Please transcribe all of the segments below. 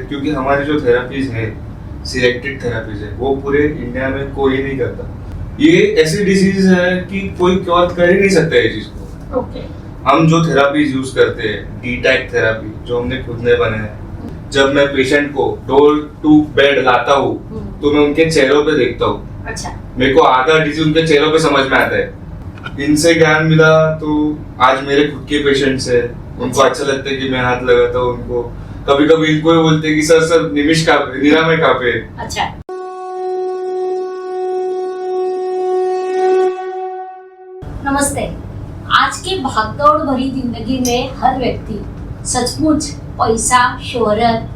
क्योंकि हमारी जो थेरापीज है, सिलेक्टेड थेरापीज है, वो पूरे इंडिया में कोई नहीं करता। ये ऐसी डिजीज है कि कोई क्योर कर ही नहीं सकता ये चीज को। हम जो थेरापीज यूज करते हैं, डी टाइप थेरापी जो हमने खुद ने बनाया है, जब मैं पेशेंट को डोर टू बेड लाता हूँ तो मैं उनके चेहरों पे देखता हूँ। अच्छा। मेरे को आधा डिजीज उनके चेहरों पे समझ में आता है। इनसे ज्ञान मिला तो आज मेरे खुद के पेशेंट्स है, उनको अच्छा लगता है कि मैं हाथ लगाता हूँ उनको। कभी कभी इनको ही बोलते हैं कि सर निरामय कहाँ पे। अच्छा। नमस्ते। आज की भागदौड़ भरी जिंदगी में हर व्यक्ति सचमुच पैसा, शोहरत,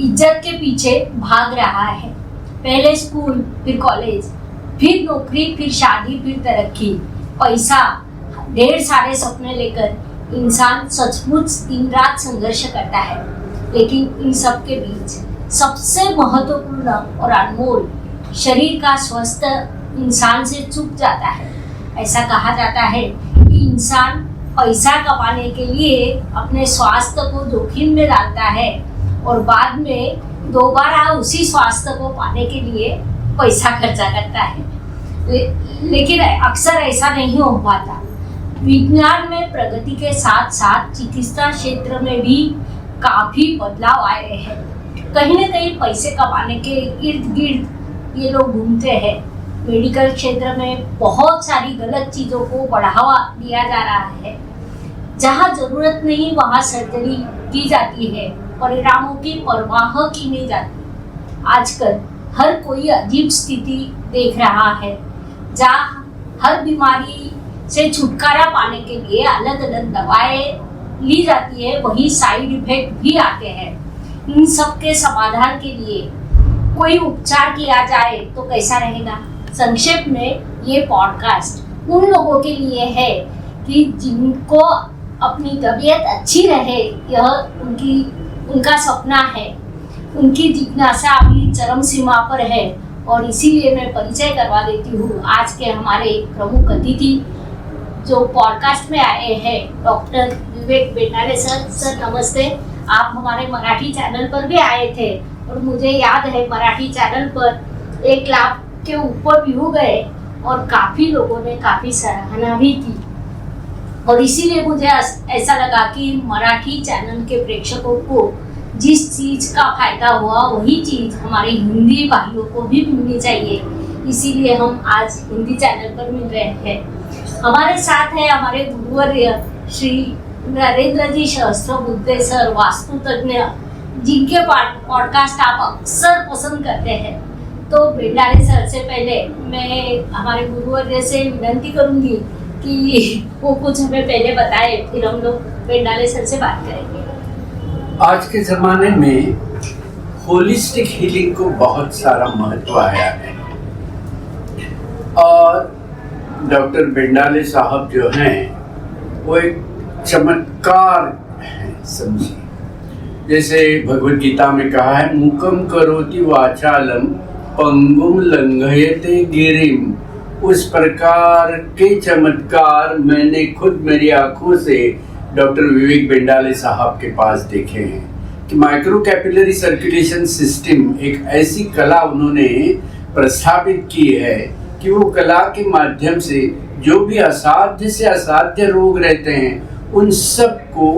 इज्जत के पीछे भाग रहा है। पहले स्कूल, फिर कॉलेज, फिर नौकरी, फिर शादी, फिर तरक्की, पैसा, ढेर सारे सपने लेकर इंसान सचमुच दिन रात संघर्ष करता है। लेकिन इन सब के बीच सबसे महत्वपूर्ण और अनमोल शरीर का स्वस्थ इंसान से चूक जाता है। ऐसा कहा जाता है कि इंसान पैसा कमाने के लिए अपने स्वास्थ्य को जोखिम में डालता है और बाद में दोबारा उसी स्वास्थ्य को पाने के लिए पैसा खर्चा करता है। लेकिन अक्सर ऐसा नहीं हो पाता। विज्ञान में प्रगति के साथ साथ चिकित्सा क्षेत्र में भी काफी बदलाव आए हैं। कहीं न कहीं पैसे कमाने के इर्द गिर्द ये लोग घूमते हैं। मेडिकल क्षेत्र में बहुत सारी गलत चीज़ों को बढ़ावा दिया जा रहा है। जहाँ जरूरत नहीं वहाँ सर्जरी की जाती है, परिणामों की परवाह की नहीं जाती। आजकल हर कोई अजीब स्थिति देख रहा है, जहाँ हर बीमारी से छुटकारा पाने के लिए अलग अलग दवाएं ली जाती है, वही साइड इफेक्ट भी आते हैं। इन सब के समाधान के लिए कोई उपचार किया जाए तो कैसा रहेगा? संक्षेप में ये पॉडकास्ट उन लोगों के लिए है कि जिनको अपनी तबीयत अच्छी रहे, यह उनका सपना है। उनकी जिज्ञासा अभी चरम सीमा पर है और इसीलिए मैं परिचय करवा देती हूँ आज के हमारे प्रमुख अतिथि जो पॉडकास्ट में आए हैं, डॉक्टर विवेक बेंडाले सर। सर नमस्ते। आप हमारे मराठी चैनल पर भी आए थे और मुझे याद है मराठी चैनल पर 1 लाख के ऊपर व्यू गए और काफ़ी लोगों ने काफ़ी सराहना भी की। और इसीलिए मुझे ऐसा लगा कि मराठी चैनल के प्रेक्षकों को जिस चीज़ का फायदा हुआ वही चीज़ हमारे हिंदी भाइयों को भी मिलनी चाहिए। इसीलिए हम आज हिंदी चैनल पर मिल रहे हैं। हमारे साथ है हमारे गुरुवर्य श्री नरेंद्र जी सहस्त्रबुद्धे सर, वास्तु तज्ञ, जिनके पॉडकास्ट आप अक्सर पसंद करते हैं। तो बेंडाले सर से पहले मैं हमारे गुरुवर्य से विनती करूंगी कि वो कुछ हमें पहले बताए, फिर हम लोग बेंडाले सर से बात करेंगे। आज के ज़माने में होलिस्टिक हीलिंग को बहुत सारा महत्व आया है और डॉक्टर बेंडाले साहब जो हैं वो एक चमत्कार है, समझिए। जैसे भगवद गीता में कहा है, मुकम करोति वाचालम पंगुम लंघयते गिरिम। उस प्रकार के चमत्कार मैंने खुद मेरी आंखों से डॉक्टर विवेक बेंडाले साहब के पास देखे हैं कि माइक्रो कैपिलरी सर्कुलेशन सिस्टम एक ऐसी कला उन्होंने प्रस्थापित की है कि वो कला के माध्यम से जो भी असाध्य से असाध्य रोग रहते हैं उन सब को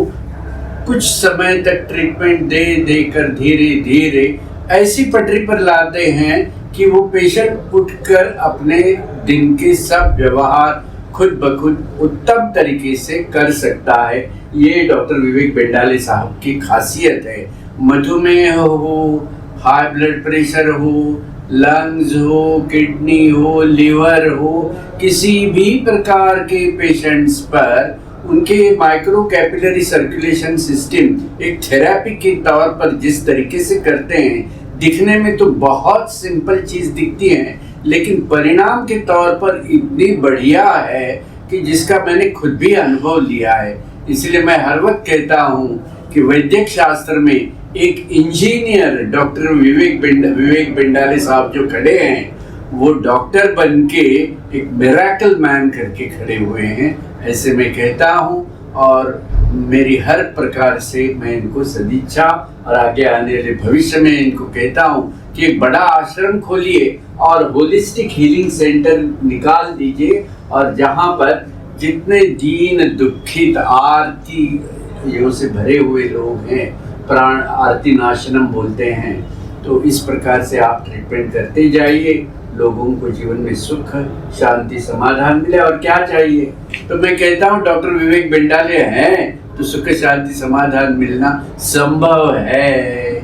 कुछ समय तक ट्रीटमेंट दे देकर धीरे धीरे ऐसी पटरी पर लाते हैं कि वो पेशेंट उठकर अपने दिन के सब व्यवहार खुद ब खुद उत्तम तरीके से कर सकता है। ये डॉक्टर विवेक बेंडाले साहब की खासियत है। मधुमेह हो, हाई ब्लड प्रेशर हो, लंग्स हो, किडनी हो, लिवर हो, किसी भी प्रकार के पेशेंट्स पर उनके माइक्रो कैपिलरी सर्कुलेशन सिस्टम एक थेरेपी के तौर पर जिस तरीके से करते हैं, दिखने में तो बहुत सिंपल चीज दिखती है लेकिन परिणाम के तौर पर इतनी बढ़िया है कि जिसका मैंने खुद भी अनुभव लिया है। इसलिए मैं हर वक्त कहता हूँ कि वैद्यक शास्त्र में एक इंजीनियर डॉक्टर विवेक बेंडाले साहब जो खड़े हैं वो डॉक्टर बन के एक मिरेकल मैन करके खड़े हुए हैं, ऐसे मैं कहता हूँ। और मेरी हर प्रकार से मैं इनको सदिच्छा और आगे आने वाले भविष्य में इनको कहता हूँ कि एक बड़ा आश्रम खोलिए और होलिस्टिक हीलिंग सेंटर निकाल दीजिए, और जहाँ पर जितने दीन दुखित आरती से भरे हुए लोग हैं, प्राण आरती नाशनम बोलते हैं, तो इस प्रकार से आप ट्रीटमेंट करते जाइए, लोगों को जीवन में सुख शांति समाधान मिले। और क्या चाहिए? तो मैं कहता हूँ डॉक्टर विवेक बेंडाले हैं तो सुख शांति समाधान मिलना संभव है।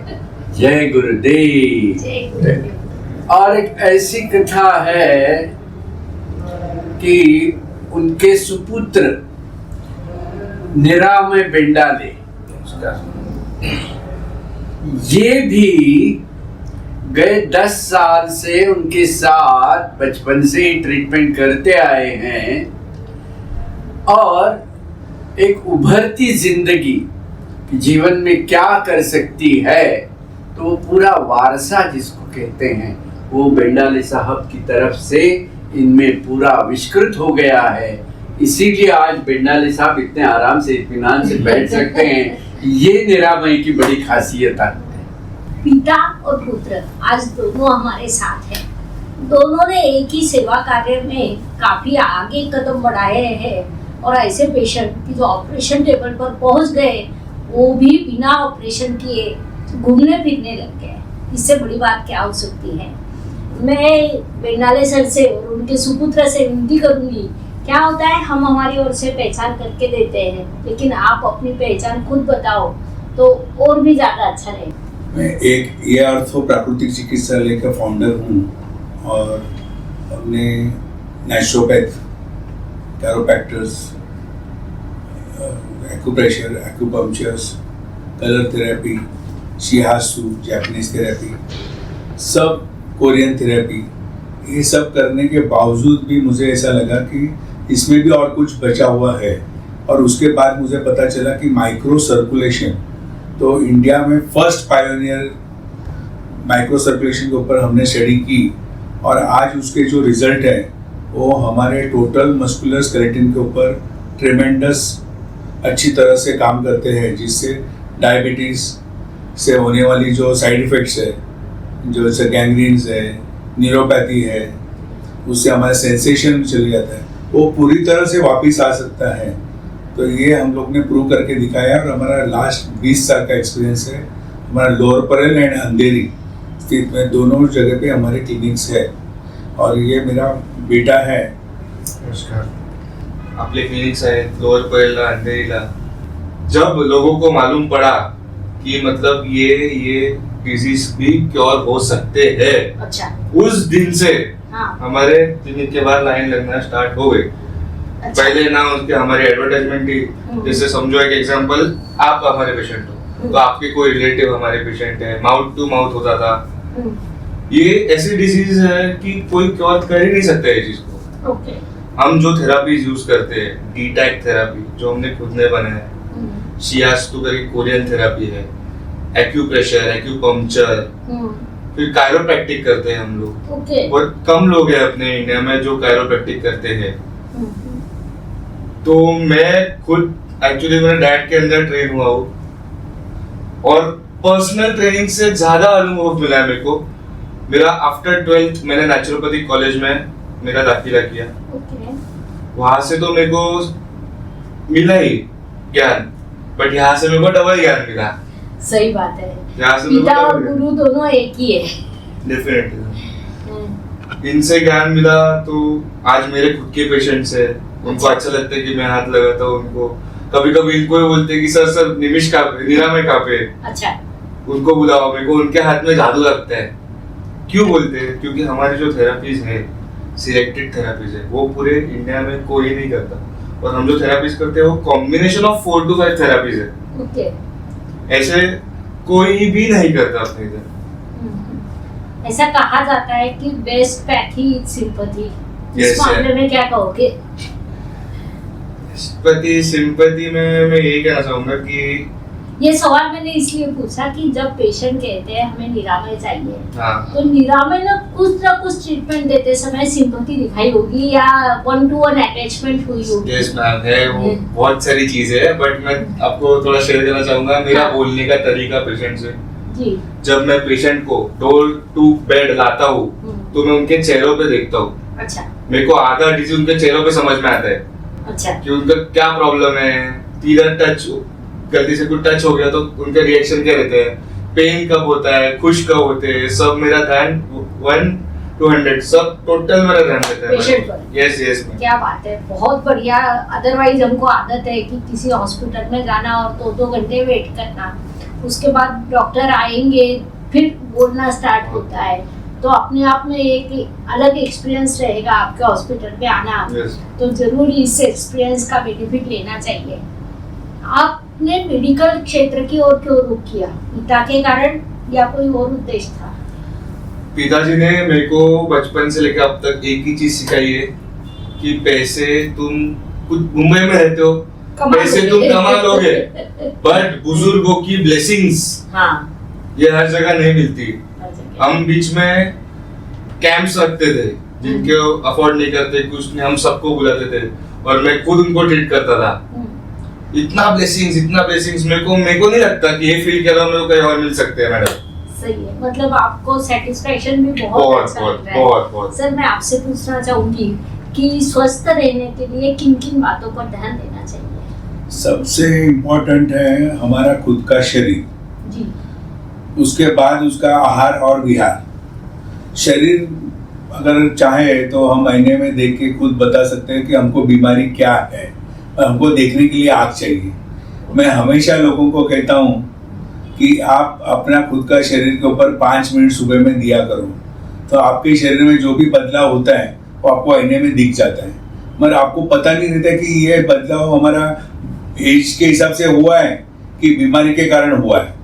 जय गुरुदेव। और एक ऐसी कथा है कि उनके सुपुत्र निरामय बेंडाले, ये भी गए 10 साल से उनके साथ बचपन से ही ट्रीटमेंट करते आए हैं, और एक उभरती जिंदगी जीवन में क्या कर सकती है, तो वो पूरा वारसा जिसको कहते हैं वो बेंडाले साहब की तरफ से इनमें पूरा आविष्कृत हो गया है। इसीलिए आज बेंडाले साहब इतने आराम से इत्मीनान से बैठ सकते हैं। ये निरामय की बड़ी खासियत है। पिता और पुत्र आज दोनों हमारे साथ हैं। दोनों ने एक ही सेवा कार्य में काफी आगे कदम बढ़ाए हैं, और ऐसे पेशेंट की जो ऑपरेशन टेबल पर पहुंच गए वो भी बिना ऑपरेशन किए घूमने फिरने लग गए। इससे बड़ी बात क्या हो सकती है। मैं बेंडाले सर से और उनके सुपुत्र से विनती करूंगी, क्या होता है हम हमारी ओर से पहचान करके देते हैं, लेकिन आप अपनी पहचान खुद बताओ तो और भी ज्यादा अच्छा रहेगा। मैं एक ये आर्थो प्राकृतिक चिकित्सालय का फाउंडर हूँ, और अपने naturopath, chiropractors, acupressure, acupunctures, colour therapy, शिहासु जापानीज थेरेपी, सब कोरियन थेरेपी, ये सब करने के बावजूद भी मुझे ऐसा लगा कि इसमें भी और कुछ बचा हुआ है। और उसके बाद मुझे पता चला कि माइक्रो सर्कुलेशन, तो इंडिया में फर्स्ट पायोनियर माइक्रो सर्कुलेशन के ऊपर हमने स्टडी की, और आज उसके जो रिजल्ट है वो हमारे टोटल मस्कुलर स्केलेटन के ऊपर ट्रेमेंडस अच्छी तरह से काम करते हैं, जिससे डायबिटीज़ से होने वाली जो साइड इफ़ेक्ट्स है, जो जैसे गैंग्रीन्स है, न्यूरोपैथी है, उससे हमारा सेंसेशन चले जाता है, वो पूरी तरह से वापस आ सकता है। तो ये हम लोग ने प्रूव करके दिखाया, और हमारा लास्ट 20 साल का एक्सपीरियंस है। हमारा लोअर परेल एंड अंधेरी स्थित में दोनों जगह पे हमारे क्लिनिक्स है, और ये मेरा बेटा है। नमस्कार। आपले क्लिनिक्स आहेत लोअर परेलला, अंधेरीला। जब लोगों को मालूम पड़ा कि मतलब ये डिजीज भी क्योर हो सकते हैं, अच्छा, उस दिन से हाँ, हमारे क्लिनिक के बाहर लाइन लगना स्टार्ट हो गई। अच्छा, पहले ना उसके हमारी एडवर्टाइजमेंट थी, जैसे समझो एक एग्जांपल, आप हमारे पेशेंट हो तो आपके कोई रिलेटिव हमारे पेशेंट है, माउथ टू माउथ होता था। ये ऐसी डिजीज है कि कोई क्योर कर ही नहीं सकता है चीज को। ओके, हम जो थेरापीज यूज करते हैं, डी-टाइप थेरापी जो हमने खुद ने बनाया है, शियास्तु करके कोरियन थेरापी है, एक्यूप्रेशर, एक्यूपंक्चर, फिर कायरोप्रैक्टिक करते हैं हम लोग। ओके, बहुत कम लोग हैं अपने इंडिया में जो कायरोप्रैक्टिक करते हैं। तो मैं खुद एक्चुअली मेरे डैड के अंदर ट्रेन हुआ हूँ, और पर्सनल ट्रेनिंग से ज्यादा अनुभव मिला है मेरे को। मेरा आफ्टर 12th मैंने नेचुरोपैथी कॉलेज में मेरा दाखिला किया। वहां से तो मेरे को मिला ही ज्ञान, बट यहाँ से मेरे को डबल ज्ञान मिला। सही बात है, यहाँ से पिता और गुरु दोनों एक ही है। डेफिनेटली इनसे ज्ञान मिला, तो आज मेरे खुद के पेशेंट्स है, उनको अच्छा लगता है कि मैं हाथ लगाता हूँ उनको। कभी कभी इनको ही बोलते हैं कि सर निमिष कहाँ पे, निरामय कहाँ पे, अच्छा, उनको बुलाओ, मेरे को उनके हाथ में जादू लगता है। क्यों बोलते हैं? क्योंकि हमारी जो थेरापीज है, सिलेक्टेड थेरापीज है, वो पूरे इंडिया में कोई नहीं करता, और हम जो थेरापीज करते हैं वो कॉम्बिनेशन ऑफ 4 to 5 थेरापीज है। ओके, ऐसे कोई भी नहीं करता अपने इधर। ऐसा कहा जाता है कि बेस्ट पैथी इज सिंपैथी। इस Yes, मामले में क्या कहोगे? सिंपैथी में मैं यही कहना चाहूंगा कि ये सवाल मैंने इसलिए पूछा कि जब पेशेंट कहते हैं हमें निरामय चाहिए, हाँ तो निरामय ना कुछ ट्रीटमेंट देते समय सिंपैथी दिखाई होगी या 1-to-1 अटैचमेंट हुई होगी? यस मैम, है वो बहुत सारी चीजें है, बट मैं आपको थोड़ा शेयर करना चाहूंगा मेरा हाँ। बोलने का तरीका पेशेंट से। जी। जब मैं पेशेंट को डोर टू बेड लाता हूँ तो मैं उनके चेहरों पे देखता हूँ। अच्छा मेरे को आधा डिजीज उनके चेहरों पे समझ में आता है अच्छा कि उनका क्या प्रॉब्लम है। इधर टच गलती से कुछ टच हो गया तो उनके रिएक्शन क्या रहते हैं, पेन कब होता है, खुश कब होते हैं, सब मेरा ध्यान 1 to 100 सब टोटल मेरा ध्यान रहता Patient है। पर। यस यस क्या बात है, बहुत बढ़िया। अदरवाइज हमको आदत है कि किसी हॉस्पिटल में जाना और 2-2 घंटे वेट करना, उसके बाद डॉक्टर आएंगे फिर बोलना स्टार्ट होता है, तो अपने आप में एक अलग एक्सपीरियंस रहेगा आपके हॉस्पिटल में आना, यस। तो जरूर इस एक्सपीरियंस का बेनिफिट लेना चाहिए। आपने मेडिकल क्षेत्र की ओर क्यों रुख किया? पिता के कारण या कोई और उद्देश्य था? पिताजी ने मेरे को बचपन से लेकर अब तक एक ही चीज सिखाई है कि पैसे तुम कुछ मुंबई में रहते हो, पैसे तुम कमा लोगे, बट बुजुर्गों की ब्लेसिंग्स हाँ ये हर जगह नहीं मिलती। हम बीच में कैंप्स रखते थे जिनके अफोर्ड नहीं करते कुछ नहीं, हम सबको बुलाते थे और मैं खुद उनको ट्रीट करता था। इतना ब्लेसिंग्स मेरे को नहीं लगता कि ये फील कर रहा हूँ मेरे को कहीं और मिल सकते हैं मैडम। सही है, मतलब आपको सेटिस्फेक्शन भी बहुत बहुत अच्छा बहुत मिल रहा है। बहुत सर मैं आपसे पूछना चाहूंगी कि स्वस्थ रहने के लिए किन किन बातों पर ध्यान देना चाहिए? सबसे इम्पोर्टेंट है हमारा खुद का शरीर, जी उसके बाद उसका आहार और विहार। शरीर अगर चाहे तो हम आईने में देख के खुद बता सकते हैं कि हमको बीमारी क्या है, और हमको देखने के लिए आँख चाहिए। मैं हमेशा लोगों को कहता हूँ कि आप अपना खुद का शरीर के ऊपर 5 मिनट सुबह में दिया करो, तो आपके शरीर में जो भी बदलाव होता है वो आपको आईने में दिख जाता है, मगर आपको पता नहीं रहता कि ये बदलाव हमारा एज के हिसाब से हुआ है कि बीमारी के कारण हुआ है।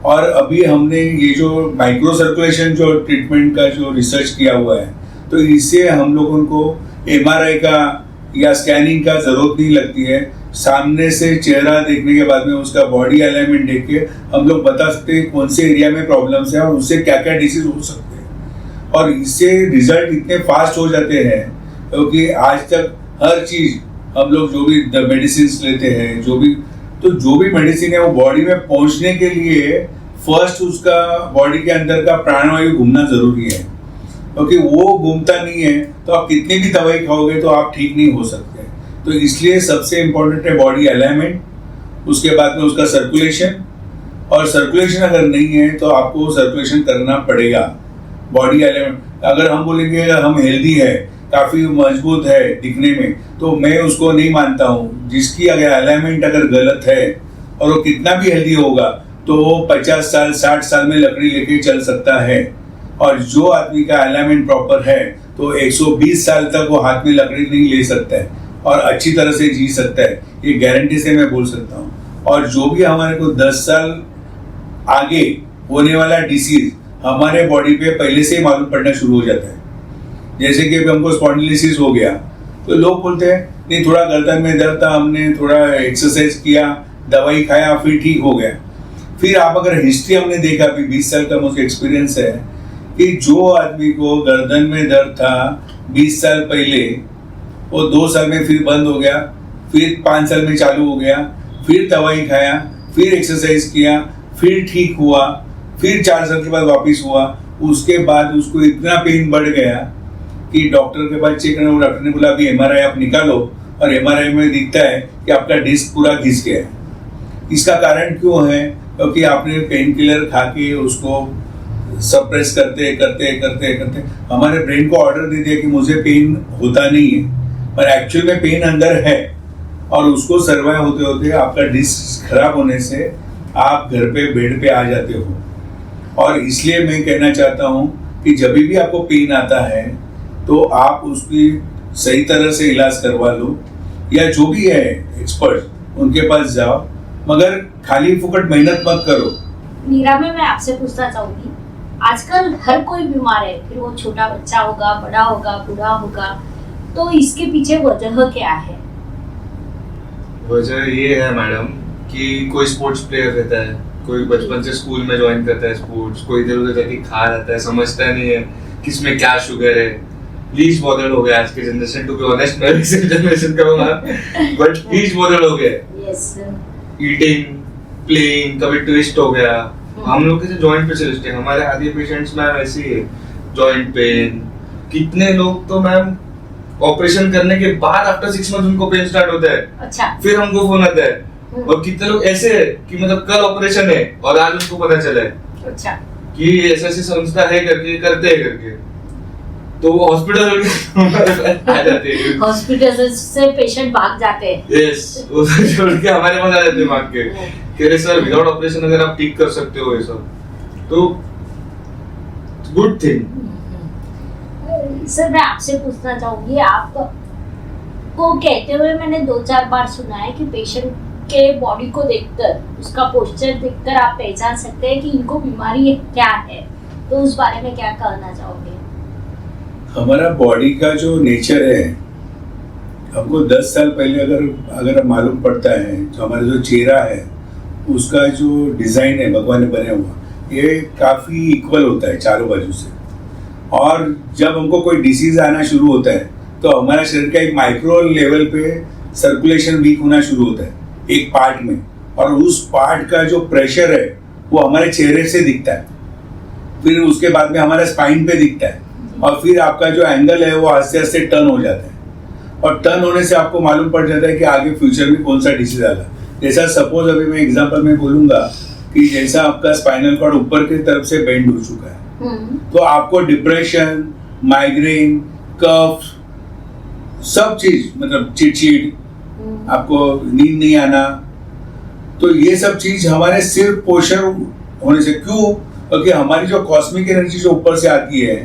और अभी हमने ये जो माइक्रो सर्कुलेशन जो ट्रीटमेंट का जो रिसर्च किया हुआ है, तो इससे हम लोगों को MRI का या स्कैनिंग का जरूरत नहीं लगती है। सामने से चेहरा देखने के बाद में उसका बॉडी अलाइनमेंट देख के हम लोग बता सकते हैं कौन से एरिया में प्रॉब्लम्स है और उससे क्या क्या डिसीज हो सकते हैं। और इससे रिजल्ट इतने फास्ट हो जाते हैं क्योंकि आज तक हर चीज हम लोग जो भी मेडिसिन लेते हैं, जो भी मेडिसिन है वो बॉडी में पहुंचने के लिए फर्स्ट उसका बॉडी के अंदर का प्राणवायु घूमना जरूरी है, क्योंकि वो घूमता नहीं है तो आप कितनी भी दवाई खाओगे तो आप ठीक नहीं हो सकते। तो इसलिए सबसे इम्पोर्टेंट है बॉडी अलाइनमेंट, उसके बाद में उसका सर्कुलेशन, और सर्कुलेशन अगर नहीं है तो आपको सर्कुलेशन करना पड़ेगा। बॉडी अलाइनमेंट अगर हम बोलेंगे हम हेल्दी है, काफ़ी मजबूत है दिखने में, तो मैं उसको नहीं मानता हूँ। जिसकी अगर अलाइनमेंट अगर गलत है और वो कितना भी हेल्दी होगा तो वो 50 साल 60 साल में लकड़ी लेके चल सकता है, और जो आदमी का अलाइनमेंट प्रॉपर है तो 120 साल तक वो हाथ में लकड़ी नहीं ले सकता है और अच्छी तरह से जी सकता है, ये गारंटी से मैं बोल सकता हूँ। और जो भी हमारे को 10 साल आगे होने वाला डिसीज हमारे बॉडी पे पहले से ही मालूम पड़ना शुरू हो जाता है। जैसे कि हमको स्पॉन्डिलिसिस हो गया तो लोग बोलते हैं नहीं थोड़ा गर्दन में दर्द था, हमने थोड़ा एक्सरसाइज किया, दवाई खाया, फिर ठीक हो गया। फिर आप अगर हिस्ट्री हमने देखा, अभी 20 साल का मुझे एक्सपीरियंस है कि जो आदमी को गर्दन में दर्द था 20 साल पहले, वो 2 साल में फिर बंद हो गया, फिर 5 साल में चालू हो गया, फिर दवाई खाया, फिर एक्सरसाइज किया, फिर ठीक हुआ, फिर 4 साल के बाद वापस हुआ। उसके बाद उसको इतना पेन बढ़ गया कि डॉक्टर के पास चेक करने, डॉक्टर ने बोला अभी MRI आप निकालो, और MRI में दिखता है कि आपका डिस्क पूरा घिस गया है। इसका कारण क्यों है? क्योंकि आपने पेन किलर खा के उसको सप्रेस करते करते करते करते हमारे ब्रेन को ऑर्डर दे दिया कि मुझे पेन होता नहीं है, पर एक्चुअल में पेन अंदर है, और उसको सर्वाइव होते होते आपका डिस्क खराब होने से आप घर पे बेड पे आ जाते हो। और इसलिए मैं कहना चाहता हूँ कि जब भी आपको पेन आता है तो आप उसकी सही तरह से इलाज करवा लो, या जो भी है एक्सपर्ट उनके पास जाओ, मगर खाली फुकट मेहनत मत करो। नीरा में मैं आपसे पूछना चाहूंगी, आजकल हर कोई बीमार है, फिर वो छोटा बच्चा होगा, बड़ा होगा, बूढ़ा होगा, तो इसके पीछे वजह क्या है? वजह ये है मैडम कि कोई स्पोर्ट्स प्लेयर रहता है, कोई बचपन से स्कूल में ज्वाइन करता है स्पोर्ट्स, कोई इधर उधर जाके खा रहता है, समझता नहीं है किसमें क्या शुगर है, लीस्ट बॉदर्ड हो गया आज के जनरेशन, टू बी ऑनेस्ट मैं भी सेम जनरेशन का हूँ, बट लीस्ट बॉदर्ड हो गया। यस ईटिंग, प्लेइंग, कभी ट्विस्ट हो गया। हम लोग के जॉइंट स्पेशलिस्ट है, हमारे आधे पेशेंट्स मैम ऐसे ही है, जॉइंट पेन। कितने लोग तो मैम ऑपरेशन करने के बाद आफ्टर 6 मंथ उनको पेन स्टार्ट होता है, अच्छा फिर हमको फोन आता है। और कितने लोग ऐसे है कि मतलब कल ऑपरेशन है और आज उनको पता चला है अच्छा कि ऐसा ऐसी संस्था है करके करते हैं करके, तो वो हॉस्पिटल आ जाते हैं। हॉस्पिटल से पेशेंट भाग जाते हैं। यस, वो छोड़ के हमारे पास आ जाते हैं भाग के कि अरे सर विदाउट ऑपरेशन अगर आप ठीक कर सकते हो ये सब, तो गुड थिंग। सर मैं आपसे पूछना चाहूंगी, आप को कहते हुए मैंने 2-4 बार सुना है कि पेशेंट के बॉडी को देखकर, उसका पोस्चर देखकर आप पहचान सकते हैं कि इनको बीमारी क्या है, तो उस बारे में क्या कहना चाहोगे? हमारा बॉडी का जो नेचर है, हमको 10 साल पहले अगर मालूम पड़ता है, जो हमारा जो चेहरा है उसका जो डिज़ाइन है भगवान ने बनाया हुआ, ये काफ़ी इक्वल होता है चारों बाजू से। और जब हमको कोई डिसीज आना शुरू होता है तो हमारा शरीर का एक माइक्रो लेवल पे सर्कुलेशन वीक होना शुरू होता है एक पार्ट में, और उस पार्ट का जो प्रेशर है वो हमारे चेहरे से दिखता है, फिर उसके बाद में हमारा स्पाइन पे दिखता है, और फिर आपका जो एंगल है वो आस्ते आस्ते टर्न हो जाता है, और टर्न होने से आपको मालूम पड़ जाता है कि आगे फ्यूचर में कौन सा डिसीज आएगा। जैसा सपोज अभी मैं एग्जांपल में बोलूंगा कि जैसा आपका स्पाइनल कॉर्ड ऊपर की तरफ से बेंड हो चुका है, तो आपको डिप्रेशन, माइग्रेन, कफ, सब चीज, मतलब चिड़चिड़, आपको नींद नहीं आना, तो ये सब चीज हमारे सिर्फ पोस्चर होने से। क्यों? क्योंकि हमारी जो कॉस्मिक एनर्जी जो ऊपर से आती है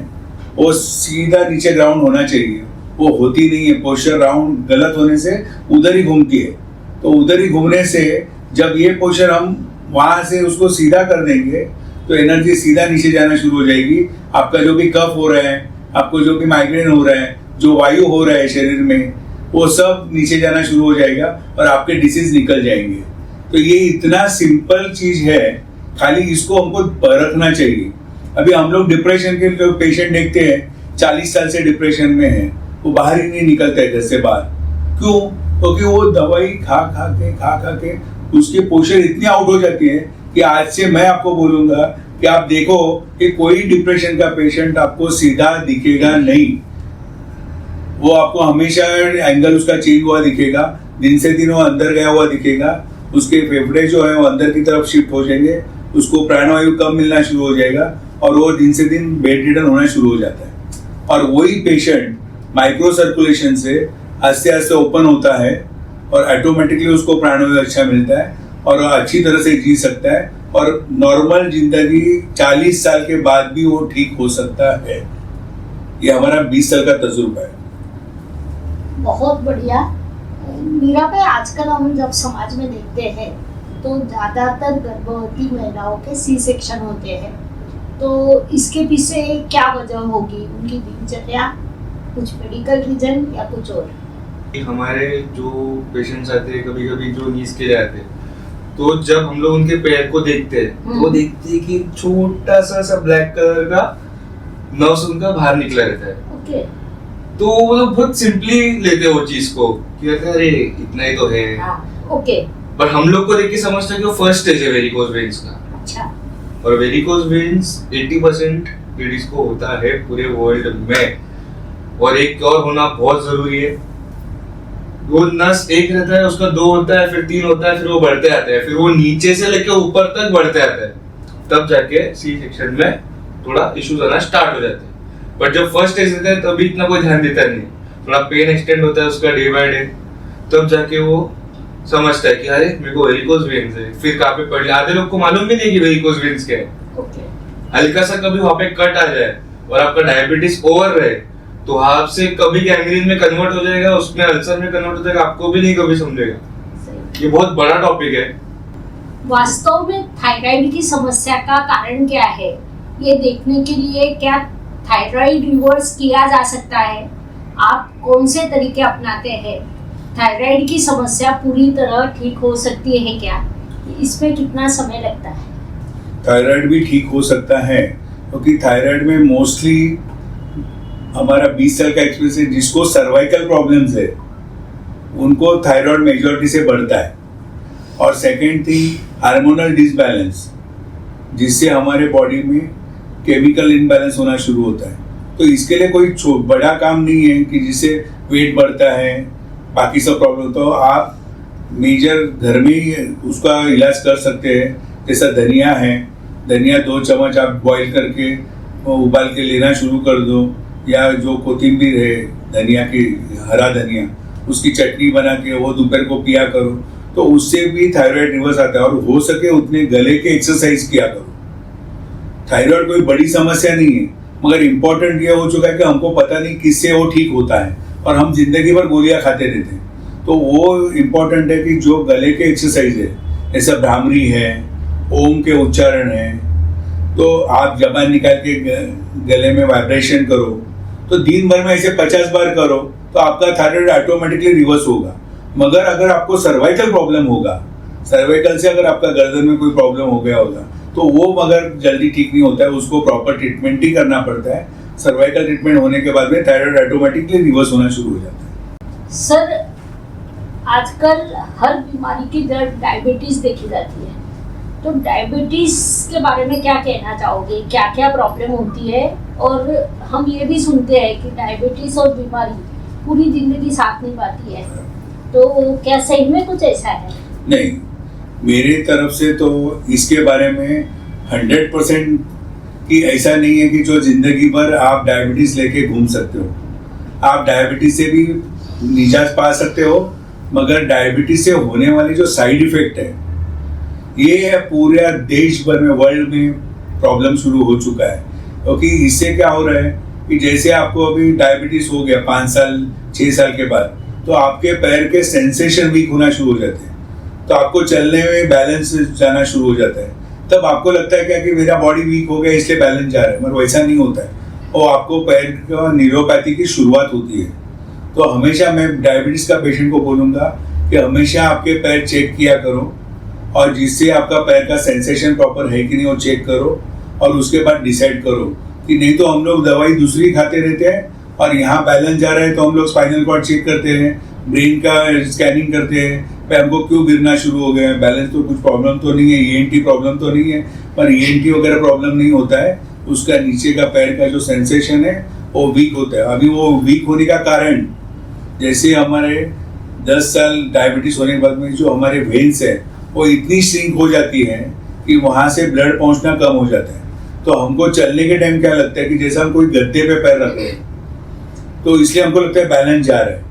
वो सीधा नीचे ग्राउंड होना चाहिए, वो होती नहीं है। पोस्चर राउंड गलत होने से उधर ही घूमती है, तो उधर ही घूमने से जब ये पोस्चर हम वहां से उसको सीधा कर देंगे तो एनर्जी सीधा नीचे जाना शुरू हो जाएगी। आपका जो भी कफ हो रहा है, आपको जो भी माइग्रेन हो रहा है, जो वायु हो रहा है शरीर में, वो सब नीचे जाना शुरू हो जाएगा और आपके डिसीज निकल जाएंगे। तो ये इतना सिंपल चीज है, खाली इसको हमको परखना चाहिए। अभी हम लोग डिप्रेशन के जो पेशेंट देखते हैं 40 साल से डिप्रेशन में है, वो बाहर ही नहीं निकलते घर से बाहर। क्यों? क्योंकि वो दवाई खा खा के उसकी पोस्चर इतनी आउट हो जाती है कि आज से मैं आपको बोलूंगा कि आप देखो कि कोई डिप्रेशन का पेशेंट आपको सीधा दिखेगा नहीं, वो आपको हमेशा एंगल उसका चेंज हुआ दिखेगा, दिन से दिन वो अंदर गया हुआ दिखेगा, उसके फेफड़े जो है वो अंदर की तरफ शिफ्ट हो जाएंगे, उसको प्राणवायु कम मिलना शुरू हो जाएगा और वो दिन से दिन बेड रिडन होना शुरू हो जाता है। और वही पेशेंट माइक्रो सर्कुलेशन से आस्ते आस्ते ओपन होता है और ऑटोमेटिकली उसको प्राणवायु अच्छा मिलता है और अच्छी तरह से जी सकता है, और नॉर्मल जिंदगी 40 साल के बाद भी वो ठीक हो सकता है। ये हमारा 20 साल का तजुर्बा है। बहुत बढ़िया। मीरा भाई, आजकल हम जब समाज में देखते हैं तो ज्यादातर गर्भवती महिलाओं के सी सेक्शन होते हैं, तो इसके पीछे क्या वजह होगी? उनकी दिनचर्या, कुछ मेडिकल रीजन या कुछ और? हमारे जो पेशेंट्स आते हैं कभी कभी जो नीज के जाते हैं, तो जब हम लोग उनके पैर को देखते हैं तो वो देखते हैं कि छोटा सा ब्लैक कलर का नर्व्स उनका बाहर निकला रहता है। ओके। तो वो लोग बहुत सिंपली लेते हैं वो चीज को कि अरे इतना ही तो है। ओके। पर हम लोग को देख के समझते हैं कि वो फर्स्ट स्टेज है वेरिकोज वेन्स का। अच्छा। और वेरिकोज वेन्स 80% लेडीज को होता है पूरे वर्ल्ड में, और एक और होना बहुत जरूरी है। वो नस एक रहता है, उसका 2 होता है, फिर 3 होता है, फिर वो बढ़ते आते हैं, फिर वो नीचे से लेके ऊपर तक बढ़ते आते हैं, तब जाके सी सेक्शन में थोड़ा इश्यूज आना स्टार्ट हो जाते हैं। बट जब फर्स्ट स्टेज रहता है तभी इतना कोई ध्यान देता नहीं, थोड़ा पेन एक्सटेंड होता है उसका डे बाय डे, तब जाके वो समझता है कि अरे मेरे को वेरिकोज वेन्स है। फिर कहाँ पे पड़ लिया, आधे लोग को मालूम भी नहीं कि वेरिकोज वेन्स क्या है। हल्का सा कभी वहाँ पे कट आ जाए और आपका डायबिटीज ओवर रहे तो आपसे कभी गैंग्रीन में कन्वर्ट हो जाएगा, उसमें अल्सर में कन्वर्ट हो जाएगा, आपको भी नहीं कभी समझेगा। ये बहुत बड़ा टॉपिक है। वास्तव में थायराइड की समस्या का कारण क्या है, ये देखने के लिए क्या थायराइड रिवर्स किया जा सकता है? आप कौन से तरीके अपनाते हैं? थायराइड की समस्या पूरी तरह ठीक हो सकती है क्या? इसमें कितना समय लगता है? थायराइड भी ठीक हो सकता है, क्योंकि थायराइड में मोस्टली हमारा 20 साल का एक्सपीरियंस है, जिसको सर्वाइकल प्रॉब्लम्स है उनको थायराइड मेजॉरिटी से बढ़ता है। और सेकेंड थिंग, हार्मोनल डिसबैलेंस, जिससे हमारे बॉडी में केमिकल इनबैलेंस होना शुरू होता है। तो इसके लिए कोई बड़ा काम नहीं है कि जिससे वेट बढ़ता है, बाकी सब प्रॉब्लम। तो आप मेजर घर में ही उसका इलाज कर सकते हैं। जैसा धनिया है, धनिया 2 चम्मच आप बॉईल करके उबाल के लेना शुरू कर दो, या जो कोथिंबीर है धनिया की, हरा धनिया, उसकी चटनी बना के वो दोपहर को पिया करो, तो उससे भी थायराइड रिवर्स आता है। और हो सके उतने गले के एक्सरसाइज किया करो। थायराइड कोई बड़ी समस्या नहीं है, मगर इम्पोर्टेंट ये हो चुका है कि हमको पता नहीं किससे वो ठीक होता है, और हम जिंदगी भर गोलियां खाते रहते हैं। तो वो इम्पोर्टेंट है कि जो गले के एक्सरसाइज है, जैसे भ्रामरी है, ओम के उच्चारण है, तो आप जबान निकाल के गले में वाइब्रेशन करो, तो दिन भर में ऐसे 50 बार करो, तो आपका थायराइड ऑटोमेटिकली रिवर्स होगा। मगर अगर आपको सर्वाइकल प्रॉब्लम होगा, सर्वाइकल से अगर आपका गर्दन में कोई प्रॉब्लम हो गया होगा, तो वो मगर जल्दी ठीक नहीं होता है, उसको प्रॉपर ट्रीटमेंट ही करना पड़ता है। सर्वाइकल ट्रीटमेंट होने के बाद में थायराइड ऑटोमेटिकली रिवर्स होना शुरू हो जाता है। सर, आजकल हर बीमारी की जड़ डायबिटीज देखी जाती है, तो डायबिटीज के बारे में क्या कहना चाहोगे? क्या क्या प्रॉब्लम होती है? और हम ये भी सुनते हैं कि डायबिटीज और बीमारी पूरी जिंदगी साथ नहीं पाती है, तो क्या सही में कुछ ऐसा है? नहीं, मेरे तरफ से तो इसके बारे में 100% कि ऐसा नहीं है कि जो जिंदगी भर आप डायबिटीज लेके घूम सकते हो। आप डायबिटीज से भी निजात पा सकते हो, मगर डायबिटीज से होने वाली जो साइड इफेक्ट है, ये पूरे देश भर में, वर्ल्ड में प्रॉब्लम शुरू हो चुका है। क्योंकि इससे क्या हो रहा है कि जैसे आपको अभी डायबिटीज हो गया 5 साल 6 साल के बाद, तो आपके पैर के सेंसेशन वीक होना शुरू हो जाते हैं, तो आपको चलने में बैलेंस जाना शुरू हो जाता है। तब आपको लगता है क्या कि मेरा बॉडी वीक हो गया इसलिए बैलेंस जा रहा है, मगर वैसा नहीं होता है। और आपको पैर का न्यूरोपैथी की शुरुआत होती है। तो हमेशा मैं डायबिटीज का पेशेंट को बोलूँगा कि हमेशा आपके पैर चेक किया करो, और जिससे आपका पैर का सेंसेशन प्रॉपर है कि नहीं वो चेक करो, और उसके बाद डिसाइड करो। कि नहीं तो हम लोग दवाई दूसरी खाते रहते हैं, और यहाँ बैलेंस जा रहा है तो हम लोग स्पाइनल कॉर्ड चेक करते हैं, ब्रेन का स्कैनिंग करते हैं, भाई हमको क्यों गिरना शुरू हो गया है, बैलेंस तो कुछ प्रॉब्लम तो नहीं है, ENT प्रॉब्लम तो नहीं है। पर ENT वगैरह प्रॉब्लम नहीं होता है, उसका नीचे का पैर का जो सेंसेशन है वो वीक होता है। अभी वो वीक होने का कारण, जैसे हमारे 10 साल डायबिटीज होने के बाद में जो हमारे वेन्स है वो इतनी श्रिंक हो जाती है कि वहाँ से ब्लड पहुँचना कम हो जाता है। तो हमको चलने के टाइम क्या लगता है कि जैसे हम कोई गद्दे पे पैर रख रहे हैं, तो इसलिए हमको लगता है बैलेंस जा रहा है,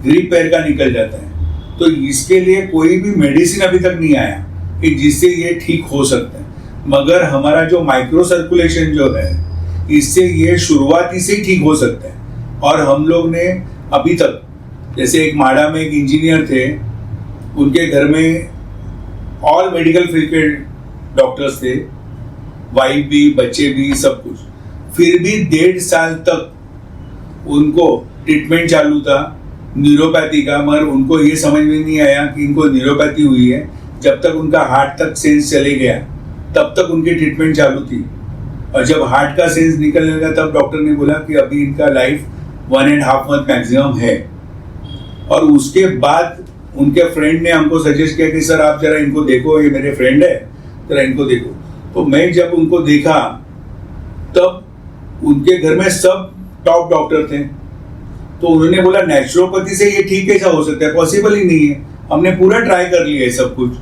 ग्रिप पैर का निकल जाता है। तो इसके लिए कोई भी मेडिसिन अभी तक नहीं आया कि जिससे ये ठीक हो सकता है। मगर हमारा जो माइक्रो सर्कुलेशन जो है, इससे ये शुरुआती से ही ठीक हो सकता है। और हम लोग ने अभी तक, जैसे एक माड़ा में एक इंजीनियर थे, उनके घर में ऑल मेडिकल फील्ड के डॉक्टर्स थे, वाइफ भी, बच्चे भी, सब कुछ। फिर भी 1.5 साल तक उनको ट्रीटमेंट चालू था न्यूरोपैथी का, मगर उनको ये समझ में नहीं आया कि इनको न्यूरोपैथी हुई है। जब तक उनका हार्ट तक सेंस चले गया तब तक उनकी ट्रीटमेंट चालू थी, और जब हार्ट का सेंस निकलने लगा तब डॉक्टर ने बोला कि अभी इनका लाइफ 1.5 मंथ मैक्सिमम है। और उसके बाद उनके फ्रेंड ने हमको सजेस्ट किया कि सर आप जरा इनको देखो, ये मेरे फ्रेंड है, जरा इनको देखो। तो मैं जब उनको देखा तब उनके घर में सब टॉप डॉक्टर थे, तो उन्होंने बोला नेचुरोपैथी से ये ठीक कैसा हो सकता है, पॉसिबल ही नहीं है। हमने पूरा ट्राई कर लिया है सब कुछ,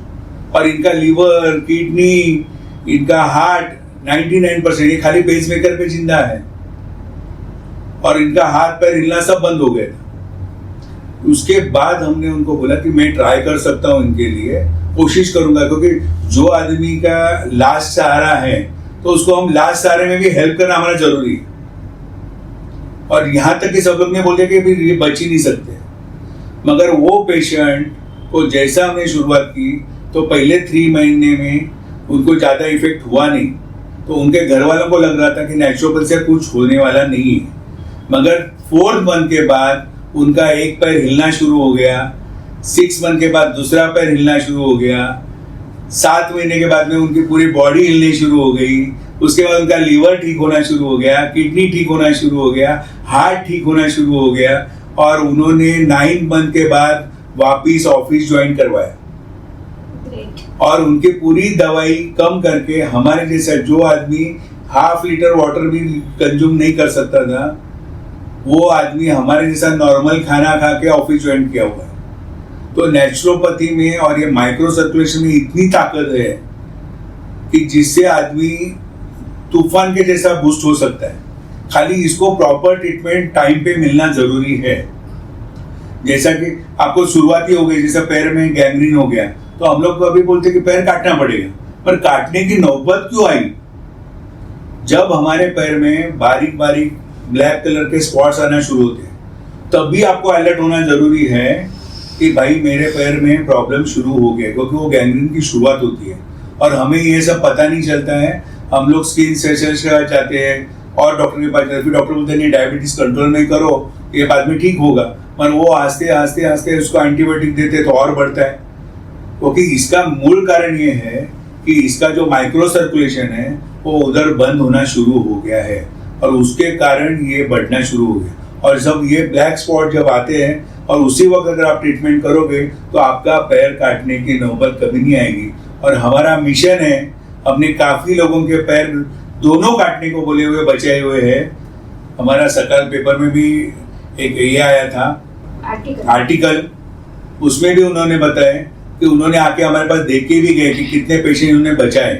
और इनका लीवर, किडनी, इनका हार्ट 99%, ये खाली पेसमेकर पे जिंदा है, और इनका हाथ पैर हिलना सब बंद हो गया था। उसके बाद हमने उनको बोला कि मैं ट्राई कर सकता हूँ, इनके लिए कोशिश करूंगा, क्योंकि जो आदमी का लास्ट सहारा है तो उसको हम लास्ट सहारे में भी हेल्प करना हमारा जरूरी है। और यहाँ तक कि सब लोग ने बोले कि भी ये बच ही नहीं सकते, मगर वो पेशेंट को जैसा हमने शुरुआत की तो पहले 3 महीने में उनको ज़्यादा इफेक्ट हुआ नहीं, तो उनके घर वालों को लग रहा था कि नेचुरोपैथी से कुछ होने वाला नहीं है। मगर 4th मंथ के बाद उनका एक पैर हिलना शुरू हो गया, 6 मंथ के बाद दूसरा पैर हिलना शुरू हो गया, 7 महीने के बाद में उनकी पूरी बॉडी हिलनी शुरू हो गई। उसके बाद उनका लीवर ठीक होना शुरू हो गया, किडनी ठीक होना शुरू हो गया, हार्ट ठीक होना शुरू हो गया और उन्होंने 9 मंथ के बाद वापिस ऑफिस ज्वाइन करवाया। और उनकी पूरी दवाई कम करके हमारे जैसा जो आदमी ½ लीटर वाटर भी कंज्यूम नहीं कर सकता था, वो आदमी हमारे जैसा नॉर्मल खाना खा के ऑफिस ज्वाइन किया हुआ है। तो नेचुरोपैथी में और ये माइक्रो सर्कुलेशन में इतनी ताकत है कि जिससे आदमी तूफान के जैसा बूस्ट हो सकता है। खाली इसको प्रॉपर ट्रीटमेंट टाइम पे मिलना जरूरी है। जैसा कि आपको शुरुआती हो गई, जैसे पैर में गैंग्रीन हो गया तो हम लोग को अभी बोलते कि पैर काटना पड़ेगा, पर काटने की नौबत क्यों आई? जब हमारे पैर में बारीक बारीक ब्लैक कलर के स्पॉट्स आना शुरू होते हैं तब भी आपको अलर्ट होना जरूरी है कि भाई मेरे पैर में प्रॉब्लम शुरू हो गया, क्योंकि वो गैंग्रीन की शुरुआत होती है और हमें ये सब पता नहीं चलता है। हम लोग स्किन स्पेशलिस्ट के पास जाते हैं और डॉक्टर के पास जाते हैं, फिर डॉक्टर बोलते हैं नहीं डायबिटीज कंट्रोल में करो, ये बाद में ठीक होगा, पर वो आस्ते आस्ते आस्ते उसको एंटीबायोटिक देते तो और बढ़ता है। क्योंकि इसका मूल कारण ये है कि इसका जो माइक्रो सर्कुलेशन है वो उधर बंद होना शुरू हो गया है और उसके कारण ये बढ़ना शुरू हो गया। और जब ये ब्लैक स्पॉट जब आते हैं और उसी वक्त अगर आप ट्रीटमेंट करोगे तो आपका पैर काटने की नौबत कभी नहीं आएगी। और हमारा मिशन है, अपने काफी लोगों के पैर दोनों काटने को बोले हुए बचाए हुए हैं। हमारा सकाल पेपर में भी एक ये आया था आर्टिकल, उसमें भी उन्होंने बताया कि उन्होंने आके हमारे पास देख के भी गए कि कितने पेशेंट उन्होंने बचाए।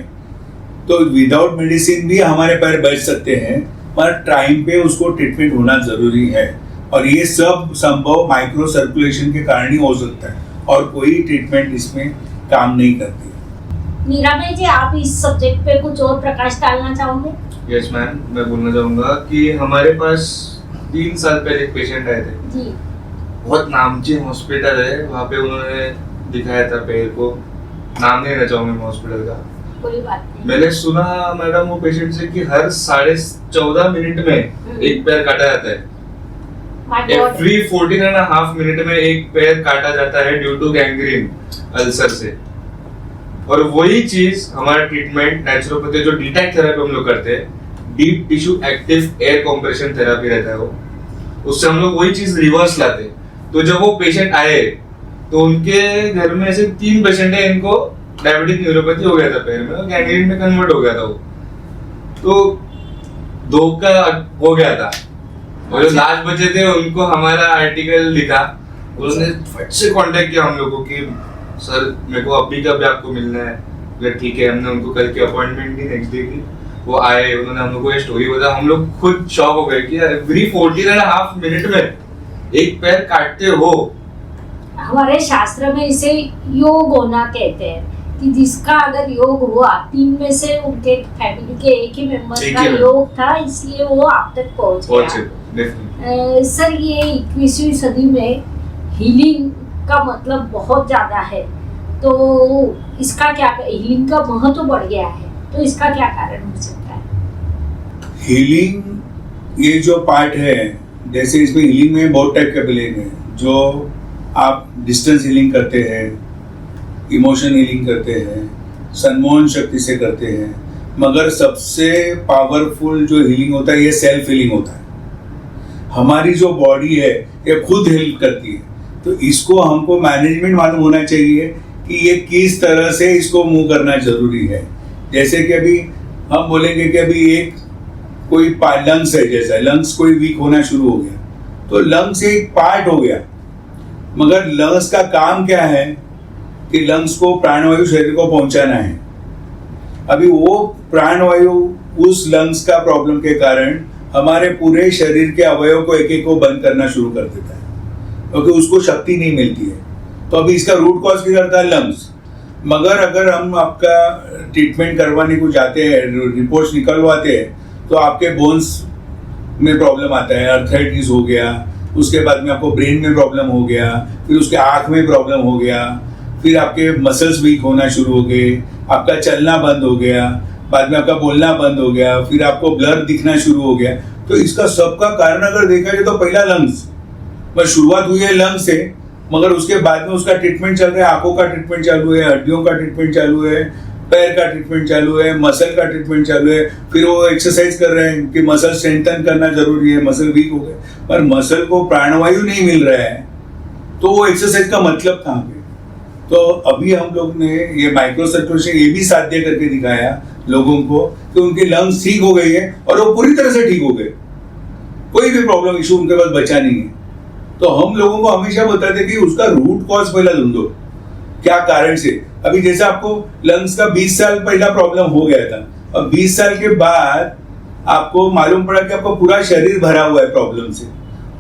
तो विदाउट मेडिसिन भी हमारे पैर बच सकते हैं, पर टाइम पे उसको ट्रीटमेंट होना जरूरी है। और ये सब संभव माइक्रो सर्कुलेशन के कारण ही हो सकता है और कोई ट्रीटमेंट इसमें काम नहीं करती। मीराबाई जी, आप इस सब्जेक्ट पे कुछ और प्रकाश डालना चाहोगे? यस मैम, मैं बोलना चाहूंगा कि हमारे पास 3 साल पहले एक पेशेंट आए थे जी। बहुत नामचीन हॉस्पिटल है, वहाँ पे उन्होंने दिखाया था पैर को, नाम नहीं लेना चाहूंगा मैं हॉस्पिटल का। कोई बात नहीं। मैंने सुना मैडम वो पेशेंट से कि हर 14.5 मिनट में एक पैर काटा जाता है। एवरी 14.5 मिनट में एक पैर काटा जाता है ड्यू टू गैंग्रीन अल्सर से। और वही चीज हमारा ट्रीटमेंट नेचुरोपैथी जो डीटैक थेरेपी हम लोग करते हैं, deep tissue active air compression therapy रहता है वो, उससे हम लोग वही चीज रिवर्स लाते। तो जब वो पेशेंट आए तो उनके घर में ऐसे 3 पेशेंट है, इनको डायबिटिक न्यूरोपैथी हो गया था पैर में, गैंग्रीन में कन्वर्ट हो गया था वो, तो 2 का हो गया था। और जो लास्ट बचे थे उनको हमारा आर्टिकल दिखा, उन्होंने फट से कांटेक्ट किया हम लोग को कि सर मेरे को अभी कभी आपको मिलना है। बोले ठीक है, हमने उनको कल की अपॉइंटमेंट दी नेक्स्ट डे की, वो आए, उन्होंने हम लोग को ये स्टोरी बताया। हम लोग खुद शॉक हो गए कि एवरी 14.5 मिनट में एक पैर काटते हो। हमारे शास्त्र में इसे योग होना कहते हैं कि जिसका अगर योग हुआ, 3 में से उनके फैमिली के एक ही मेंबर का योग था, इसलिए वो आप तक पहुंच गया। सर, ये 21वीं सदी में हीलिंग का मतलब बहुत ज्यादा है, तो इसका क्या, हीलिंग का महत्व बढ़ गया है, तो इसका क्या कारण हो सकता है? हीलिंग ये जो पार्ट है, जैसे इसमें हीलिंग में बहुत टाइप के हीलिंग है, जो आप डिस्टेंस हीलिंग करते हैं, इमोशन हीलिंग करते हैं, सन्मोहन शक्ति से करते हैं, मगर सबसे पावरफुल जो हीलिंग होता है ये सेल्फ हीलिंग होता है। हमारी जो बॉडी है ये खुद हेल्प करती है, तो इसको हमको मैनेजमेंट मालूम होना चाहिए कि ये किस तरह से इसको मूव करना जरूरी है। जैसे कि अभी हम बोलेंगे कि अभी एक कोई लंग्स है, जैसा लंग्स कोई वीक होना शुरू हो गया, तो लंग्स एक पार्ट हो गया, मगर लंग्स का काम क्या है कि लंग्स को प्राणवायु शरीर को पहुंचाना है। अभी वो प्राणवायु उस लंग्स का प्रॉब्लम के कारण हमारे पूरे शरीर के अवयव को एक एक को बंद करना शुरू कर देता है, क्योंकि उसको शक्ति नहीं मिलती है। तो अभी इसका रूट कॉज क्या करता है? लंग्स। मगर अगर हम आपका ट्रीटमेंट करवाने को जाते हैं, रिपोर्ट्स निकलवाते हैं, तो आपके बोन्स में प्रॉब्लम आता है, आर्थराइटिस हो गया, उसके बाद में आपको ब्रेन में प्रॉब्लम हो गया, फिर उसके आँख में प्रॉब्लम हो गया, फिर आपके मसल्स वीक होना शुरू हो गए, आपका चलना बंद हो गया, बाद में आपका बोलना बंद हो गया, फिर आपको ब्लर दिखना शुरू हो गया। तो इसका सबका कारण अगर देखा जाए तो पहला लंग्स, बस शुरुआत हुई है लंग्स से, मगर उसके बाद में उसका ट्रीटमेंट चल रहा है, आंखों का ट्रीटमेंट चालू है, हड्डियों का ट्रीटमेंट चालू है, पैर का ट्रीटमेंट चालू है, मसल का ट्रीटमेंट चालू है, फिर वो एक्सरसाइज कर रहे हैं कि मसल स्ट्रेंथन करना जरूरी है, मसल वीक हो गए, पर मसल को प्राणवायु नहीं मिल रहा है, तो वो एक्सरसाइज का मतलब कहाँ पे? तो अभी हम लोग ने ये माइक्रो सर्कुलेशन ये भी साध्य करके दिखाया लोगों को कि उनकी लंग्स ठीक हो गई है और वो पूरी तरह से ठीक हो गए, कोई भी प्रॉब्लम इशू उनके पास बचा नहीं है। तो हम लोगों को हमेशा बताते कि उसका रूट कॉज पहला ढूंढो, क्या कारण से। अभी जैसे आपको लंग्स का 20 साल पहला प्रॉब्लम हो गया था, और 20 साल के बाद आपको मालूम पड़ा कि आपका पूरा शरीर भरा हुआ है प्रॉब्लम से,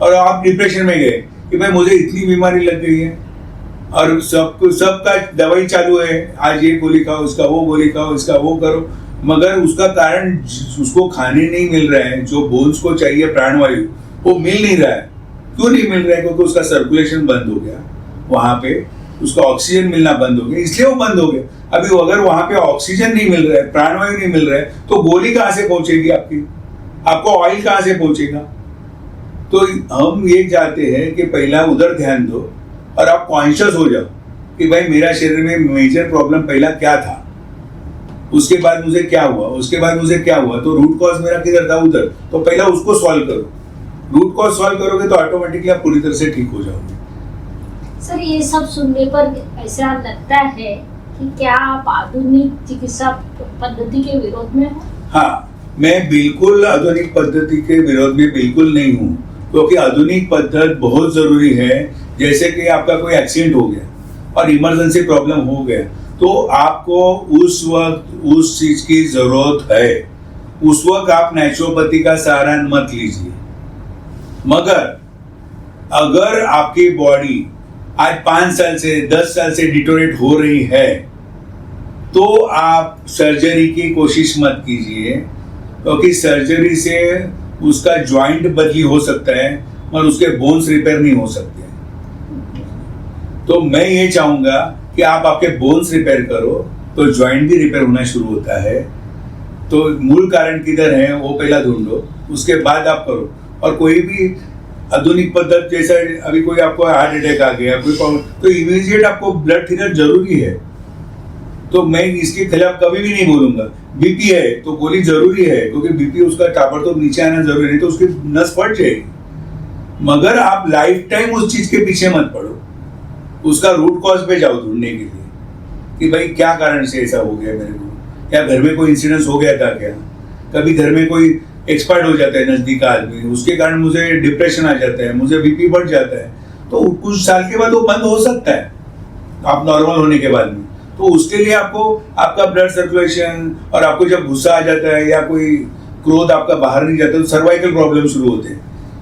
और आप डिप्रेशन में गए कि भाई मुझे इतनी बीमारी लग गई है और सबका दवाई चालू है, आज ये गोली खाओ, उसका वो गोली खाओ, इसका वो करो, मगर उसका कारण उसको खाने नहीं मिल रहा है, जो बोन्स को चाहिए प्राणवायु वो मिल नहीं रहा है। क्यों नहीं मिल रहा है? क्योंकि उसका सर्कुलेशन बंद हो गया, वहां पे उसका ऑक्सीजन मिलना बंद हो गया, इसलिए वो बंद हो गया। अभी अगर वहां पे ऑक्सीजन नहीं मिल रहा है, प्राणवायु नहीं मिल रहा है, तो गोली कहां से पहुंचेगी आपकी, आपको ऑयल कहां से पहुंचेगा? तो हम ये चाहते हैं कि पहला उधर ध्यान दो और आप कॉन्शियस हो जाओ कि भाई मेरा शरीर में मेजर प्रॉब्लम पहला क्या था, उसके बाद मुझे क्या हुआ, उसके बाद मुझे क्या हुआ, तो रूट कॉज मेरा किधर था, उधर। तो पहला उसको सॉल्व करो, रूट कॉज सॉल्व करोगे तो ऑटोमेटिकली आप पूरी तरह से ठीक हो जाओगे। सर, ये सब सुनने पर ऐसा लगता है कि क्या आप आधुनिक चिकित्सा पद्धति के विरोध में हो? हाँ, मैं बिल्कुल आधुनिक पद्धति के विरोध में बिल्कुल नहीं हूँ, क्योंकि आधुनिक पद्धति बहुत जरूरी है। जैसे कि आपका कोई एक्सीडेंट हो गया और इमरजेंसी प्रॉब्लम हो गया, तो आपको उस वक्त उस चीज की जरूरत है, उस वक्त आप नेचुरोपैथी का सहारा मत लीजिए। मगर अगर आपकी बॉडी आज 5 साल से 10 साल से डिटोरेट हो रही है, तो आप सर्जरी की कोशिश मत कीजिए, क्योंकि सर्जरी से उसका जॉइंट बदली हो सकता है और उसके बोन्स रिपेयर नहीं हो सकते। तो मैं ये चाहूंगा कि आप आपके बोन्स रिपेयर करो तो जॉइंट भी रिपेयर होना शुरू होता है। तो मूल कारण किधर है वो पहला ढूंढो, उसके बाद आप करो। और कोई भी आधुनिक पद्धति, जैसा अभी कोई आपको हार्ट अटैक आ गया, कोई प्रॉब्लम, तो इमीडिएट आपको ब्लड थिनर जरूरी है। तो मैं इसके खिलाफ कभी भी नहीं बोलूंगा। बीपी है तो गोली जरूरी है, क्योंकि बीपी उसका ताबड़तोड़ नीचे आना जरूरी, नहीं तो उसकी नस फट जाएगी। मगर आप लाइफ टाइम उस चीज के पीछे मत पड़ो, उसका रूट कॉज पे जाओ ढूंढने के लिए कि भाई क्या कारण से ऐसा हो गया मेरे को, क्या घर में कोई इंसिडेंस हो गया था, क्या कभी घर में कोई एक्सपर्ट हो जाता है नजदीक आदमी, उसके कारण मुझे डिप्रेशन आ जाता है, मुझे बीपी बढ़ जाता है, तो कुछ साल के बाद वो बंद हो सकता है आप नॉर्मल होने के बाद में। तो उसके लिए आपको आपका ब्लड सर्कुलेशन, और आपको जब गुस्सा आ जाता है या कोई क्रोध आपका बाहर नहीं जाता तो सर्वाइकल प्रॉब्लम शुरू होते हैं।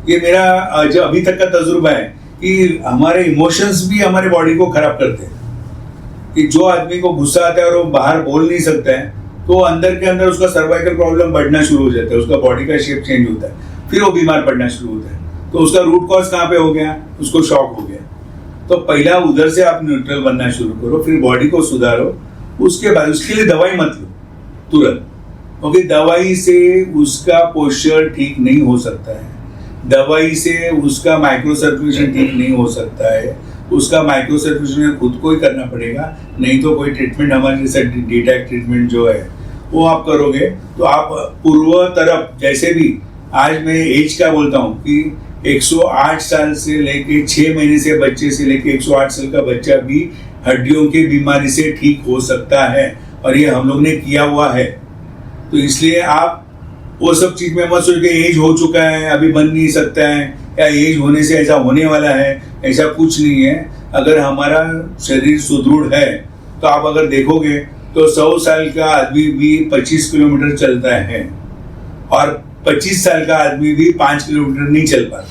ये मेरा जो अभी तक का तजुर्बा है कि हमारे इमोशंस भी हमारे बॉडी को खराब करते हैं। कि जो आदमी को गुस्सा आता है और वो बाहर बोल नहीं सकता है, तो अंदर के अंदर उसका सर्वाइकल प्रॉब्लम बढ़ना शुरू हो जाता है, उसका बॉडी का शेप चेंज होता है, फिर वो बीमार पड़ना शुरू होता है। तो उसका रूट कॉज कहाँ पे हो गया, उसको शॉक हो गया। तो पहला उधर से आप न्यूट्रल बनना शुरू करो, फिर बॉडी को सुधारो, उसके बाद उसके लिए दवाई मत लो तुरंत, क्योंकि दवाई से उसका पोस्चर ठीक नहीं हो सकता है, दवाई से उसका माइक्रो सर्कुलेशन ठीक नहीं हो सकता है, उसका माइक्रो सर्कुलेशन खुद को ही करना पड़ेगा। नहीं तो कोई ट्रीटमेंट हमारे जैसा डीटैक ट्रीटमेंट जो है वो आप करोगे तो आप पूर्व तरफ, जैसे भी आज मैं एज का बोलता हूँ कि 108 साल से लेके 6 महीने से बच्चे से लेके 108 साल का बच्चा भी हड्डियों की बीमारी से ठीक हो सकता है, और ये हम लोग ने किया हुआ है। तो इसलिए आप वो सब चीज में मत सोच के एज हो चुका है अभी बन नहीं सकता है, या एज होने से ऐसा होने वाला है, ऐसा कुछ नहीं है। अगर हमारा शरीर सुदृढ़ है तो आप अगर देखोगे तो 100 साल का आदमी भी 25 किलोमीटर चलता है और 25 साल का आदमी भी 5 किलोमीटर नहीं चल पाता।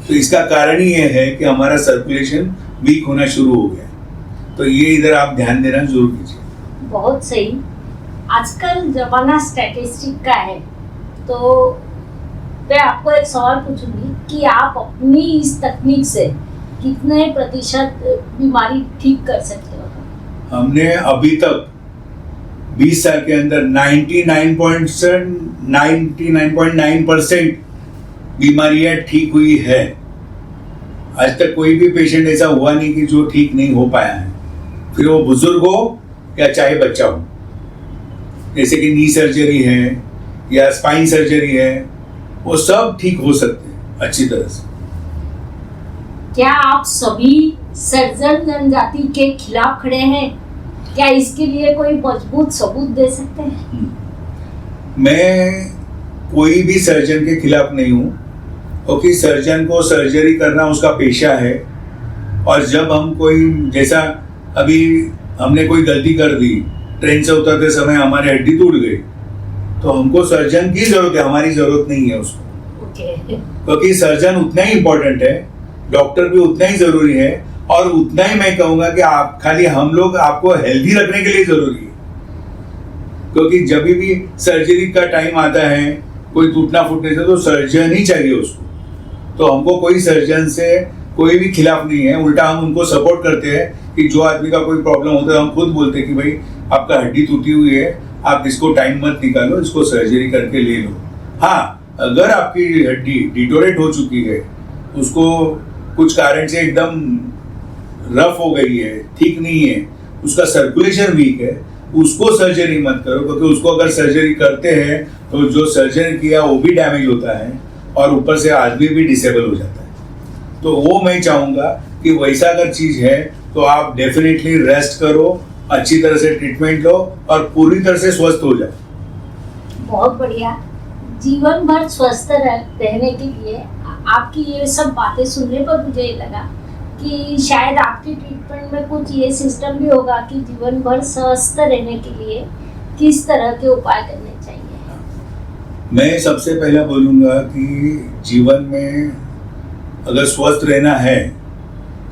तो इसका कारण ही ये है कि हमारा सर्कुलेशन वीक होना शुरू हो गया। तो ये इधर आप ध्यान देना जरूर कीजिए। बहुत सही। आजकल जमाना स्टैटिस्टिक का है, तो मैं आपको एक सवाल पूछूंगी कि आप अपनी इस तकनीक से कितने प्रतिशत बीमारी ठीक कर सकते हो? हमने अभी तक 20 साल के अंदर 99.9% बीमारियां ठीक हुई है। आज तक कोई भी पेशेंट ऐसा हुआ नहीं कि जो ठीक नहीं हो पाया है, फिर वो बुजुर्ग हो या चाहे बच्चा हो। जैसे कि नी सर्जरी है या स्पाइन सर्जरी है, वो सब ठीक हो सकते हैं अच्छी तरह से। क्या आप सभी सर्जन जनजाति के खिलाफ खड़े हैं? क्या इसके लिए कोई मजबूत सबूत दे सकते हैं? मैं कोई भी सर्जन के खिलाफ नहीं हूँ, क्योंकि सर्जन को सर्जरी करना उसका पेशा है। और जब हम कोई, जैसा अभी हमने कोई गलती कर दी, ट्रेन से उतरते समय हमारी हड्डी टूट गई, तो हमको सर्जन की जरूरत है, हमारी जरूरत नहीं है उसको। क्योंकि सर्जन उतना ही इम्पोर्टेंट है, डॉक्टर भी उतना ही जरूरी है, और उतना ही मैं कहूँगा कि आप खाली हम लोग आपको हेल्दी रखने के लिए जरूरी है। क्योंकि जब भी सर्जरी का टाइम आता है, कोई टूटना फूटने से, तो सर्जन ही चाहिए उसको। तो हमको कोई सर्जन से कोई भी खिलाफ नहीं है, उल्टा हम उनको सपोर्ट करते हैं कि जो आदमी का कोई प्रॉब्लम होता है, हम खुद बोलते हैं कि भाई आपका हड्डी टूटी हुई है, आप इसको टाइम मत निकालो, इसको सर्जरी करके ले लो। हाँ, अगर आपकी हड्डी डिटोरेट हो चुकी है, उसको कुछ कारण से एकदम रफ हो गई है, ठीक नहीं है, उसका सर्कुलेशन वीक है, उसको सर्जरी मत करो। क्योंकि उसको अगर सर्जरी करते हैं तो जो सर्जरी किया वो भी डैमेज होता है, और ऊपर से आदमी भी डिसेबल हो जाता है। तो वो मैं चाहूँगा कि वैसा अगर चीज़ है तो आप डेफिनेटली रेस्ट करो, अच्छी तरह से ट्रीटमेंट लो, और पूरी तरह से स्वस्थ हो जाओ। बहुत बढ़िया। जीवन भर स्वस्थ रहने के लिए आपकी ये सब बातें सुनने पर मुझे लगा कि शायद आपकी ट्रीटमेंट में कुछ ये सिस्टम भी होगा कि जीवन भर स्वस्थ रहने के लिए किस तरह के उपाय करने चाहिए। मैं सबसे पहला बोलूँगा कि जीवन में अगर स्वस्थ रहना है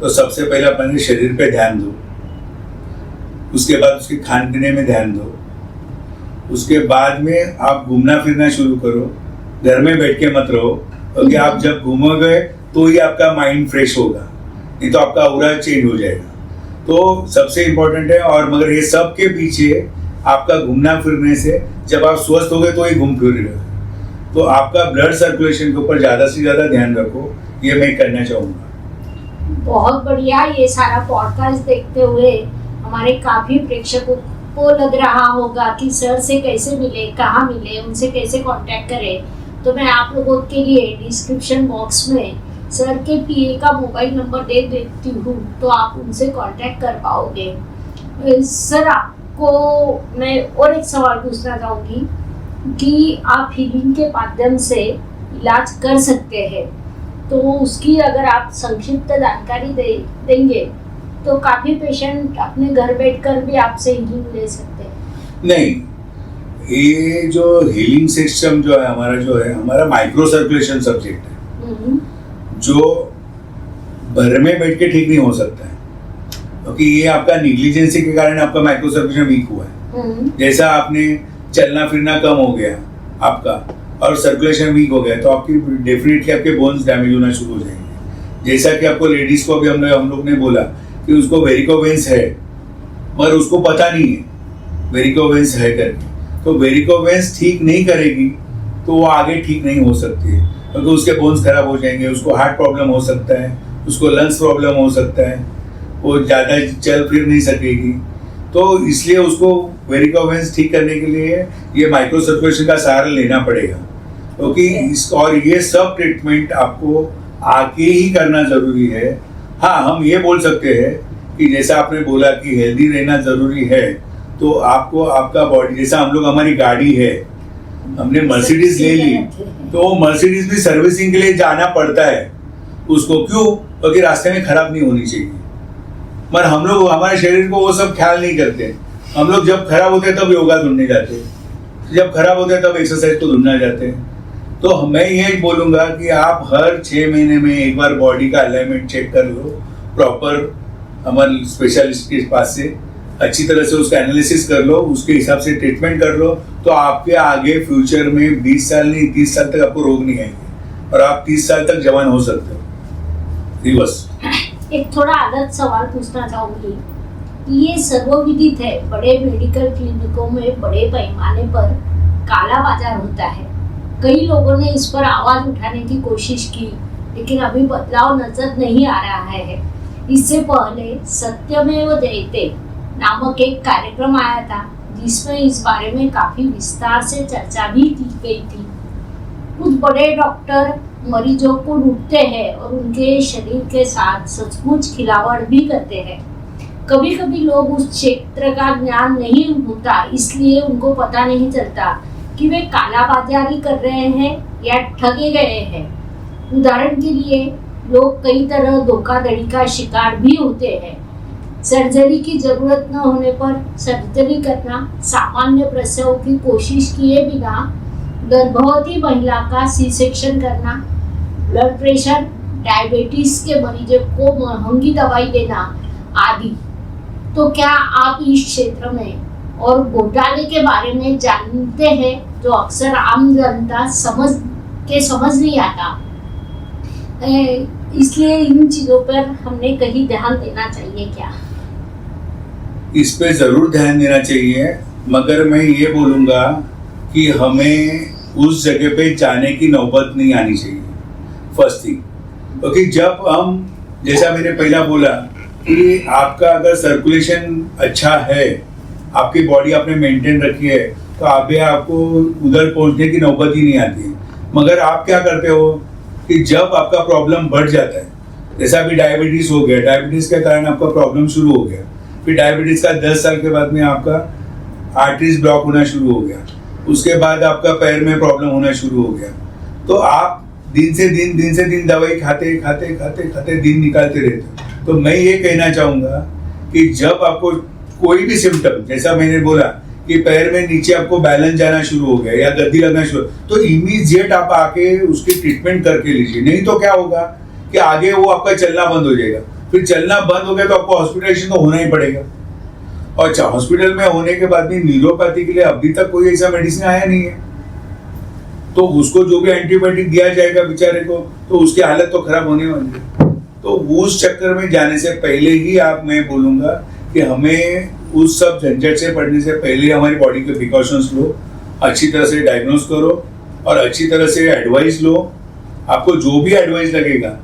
तो सबसे पहले अपने शरीर पे ध्यान दो, उसके बाद उसके खान पीने में ध्यान दो, उसके बाद में आप घूमना फिरना शुरू करो, घर में बैठ के मत रहो। क्योंकि आप जब घूमोगे तो ही आपका माइंड फ्रेश होगा, नहीं तो आपका ऑरा चेंज हो जाएगा। तो सबसे इम्पोर्टेंट है। और मगर ये सब के पीछे आपका घूमना फिरने से जब आप स्वस्थ हो गए तो ही घूम फिर रहे हो, तो आपका ब्लड सर्कुलेशन के ऊपर ज़्यादा से ज़्यादा ध्यान रखो, ये मैं करना चाहूँगा। बहुत बढ़िया। ये सारा पॉडकास्ट देखते हुए हमारे काफी प्रेक्षकों को लग रहा होगा कि सर से कैसे मिले, कहाँ मिले, उनसे कैसे कांटेक्ट करें। तो मैं आप लोगों के लिए डिस्क्रिप्शन बॉक्स में सर के पीए का मोबाइल नंबर दे देती हूँ, तो आप उनसे कांटेक्ट कर पाओगे। सर, आपको मैं और एक सवाल पूछना चाहूँगी कि आप हीलिंग के माध्यम से इलाज कर सकते हैं, तो उसकी अगर आप संक्षिप्त जानकारी देंगे तो काफ़ी पेशेंट अपने घर बैठकर भी आपसे हीलिंग ले सकते हैं। नहीं, ये जो हीलिंग सिस्टम जो है हमारा माइक्रो सर्कुलेशन सब्जेक्ट है, जो घर में बैठ के ठीक नहीं हो सकता है, क्योंकि ये आपका निग्लिजेंसी के कारण आपका माइक्रो सर्कुलेशन वीक हुआ है। जैसा आपने चलना फिरना कम हो गया आपका और सर्कुलेशन वीक हो गया, तो आपकी डेफिनेटली आपके बोन्स डैमेज होना शुरू हो जाएंगे। जैसा कि आपको लेडीज को भी हम लोग ने बोला कि उसको वेरिकोवेंस है, मगर उसको पता नहीं है वेरिकोवेंस है करके, तो वेरिकोवेंस ठीक नहीं करेगी तो वो आगे ठीक नहीं हो सकती है, क्योंकि उसके बोन्स खराब हो जाएंगे, उसको हार्ट प्रॉब्लम हो सकता है, उसको लंग्स प्रॉब्लम हो सकता है, वो ज़्यादा चल फिर नहीं सकेगी। तो इसलिए उसको वेरिकोवेंस ठीक करने के लिए ये माइक्रो सर्कुलेशन का सहारा लेना पड़ेगा, क्योंकि और ये सब ट्रीटमेंट आपको आके ही करना जरूरी है। हाँ, हम ये बोल सकते हैं कि जैसा आपने बोला कि हेल्दी रहना जरूरी है, तो आपको आपका बॉडी, जैसा हम लोग, हमारी गाड़ी है, हमने मर्सिडीज ले ली, तो मर्सिडीज भी सर्विसिंग के लिए जाना पड़ता है उसको। क्यों? क्योंकि रास्ते में खराब नहीं होनी चाहिए। मगर हम लोग हमारे शरीर को वो सब ख्याल नहीं करते। हम लोग जब खराब होते हैं तब योगा ढूंढने जाते हैं, जब खराब होते हैं तब एक्सरसाइज को ढूंढना जाते हैं। तो मैं यही बोलूँगा कि आप हर 6 महीने में एक बार बॉडी का अलाइनमेंट चेक कर लो, प्रॉपर हमारे स्पेशलिस्ट के पास से अच्छी तरह से उसका एनालिसिस कर लो, उसके हिसाब से ट्रीटमेंट कर लो, तो आपके आगे फ्यूचर में 20 साल नहीं 30 साल तक आपको रोग नहीं आएंगे और आप 30 साल तक जवान हो सकते हो। जी बस। एक थोड़ा अलग सवाल पूछना चाहूँगी कि ये सर्वविदित है, बड़े मेडिकल क्लिनिकों में बड़े पैमाने पर काला बाजार होता है। कई लोगों ने इस पर आवाज उठाने की कोशिश की लेकिन अभी बदलाव नजर नहीं आ रहा है। इससे पहले सत्यमेव जयते नामक एक कार्यक्रम आया था, जिसमें इस बारे में काफी विस्तार से चर्चा भी की गई थी। कुछ बड़े डॉक्टर मरीजों को लूटते हैं और उनके शरीर के साथ सचमुच खिलावाड़ भी करते हैं। कभी कभी लोग उस क्षेत्र का ज्ञान नहीं होता, इसलिए उनको पता नहीं चलता कि वे कालाबाजारी कर रहे हैं या ठगे गए हैं। उदाहरण के लिए लोग कई तरह धोखाधड़ी का शिकार भी होते हैं। सर्जरी की जरूरत न होने पर सर्जरी करना, सामान्य प्रसव की कोशिश किए बिना गर्भवती महिला का सी सेक्शन करना, ब्लड प्रेशर, डायबिटीज के मरीजों को महंगी दवाई देना आदि। तो क्या आप इस क्षेत्र में और घोटाले के बारे में जानते हैं, जो अक्सर आम जनता समझ नहीं आता, इसलिए इन चीजों पर हमने कहीं ध्यान देना चाहिए क्या? इस पे जरूर ध्यान देना चाहिए, मगर मैं ये बोलूँगा कि हमें उस जगह पे जाने की नौबत नहीं आनी चाहिए। फर्स्ट थिंग, क्योंकि जब हम, जैसा मैंने पहला बोला कि आपका अगर सर्कुलेशन अच्छा है, आपकी बॉडी आपने मेंटेन रखी है, तो आपको उधर पहुंचने की नौबत ही नहीं आती है। मगर आप क्या करते हो कि जब आपका प्रॉब्लम बढ़ जाता है, जैसा अभी डायबिटीज हो गया, डायबिटीज के कारण आपका प्रॉब्लम शुरू हो गया, फिर डायबिटीज का 10 साल के बाद में आपका आर्टरीज ब्लॉक होना शुरू हो गया, उसके बाद आपका पैर में प्रॉब्लम होना शुरू हो गया, तो आप दिन से दिन दवाई खाते दिन निकालते रहते हो। तो मैं ये कहना चाहूँगा कि जब आपको कोई भी सिम्टम, जैसा मैंने बोला कि पैर में नीचे आपको बैलेंस जाना शुरू हो गया या गद्दी लगना शुरू, तो इमीडिएट आप आके उसकी ट्रीटमेंट करके लीजिए। नहीं तो क्या होगा कि आगे वो आपका चलना बंद हो जाएगा, फिर चलना बंद हो गया तो आपको हॉस्पिटलाइजेशन तो होना ही पड़ेगा। और अच्छा, हॉस्पिटल में होने के बाद भी न्यूरोपैथी के लिए अभी तक कोई ऐसा मेडिसिन आया नहीं है, तो उसको जो भी एंटीबायोटिक दिया जाएगा बेचारे को, तो उसकी हालत तो खराब होने वाली है। तो उस चक्कर में जाने से पहले ही मैं बोलूँगा कि हमें उस सब झंझट से पड़ने से पहले हमारी बॉडी के प्रिकॉशंस लो, अच्छी तरह से डायग्नोस करो और अच्छी तरह से एडवाइस लो। आपको जो भी एडवाइस लगेगा,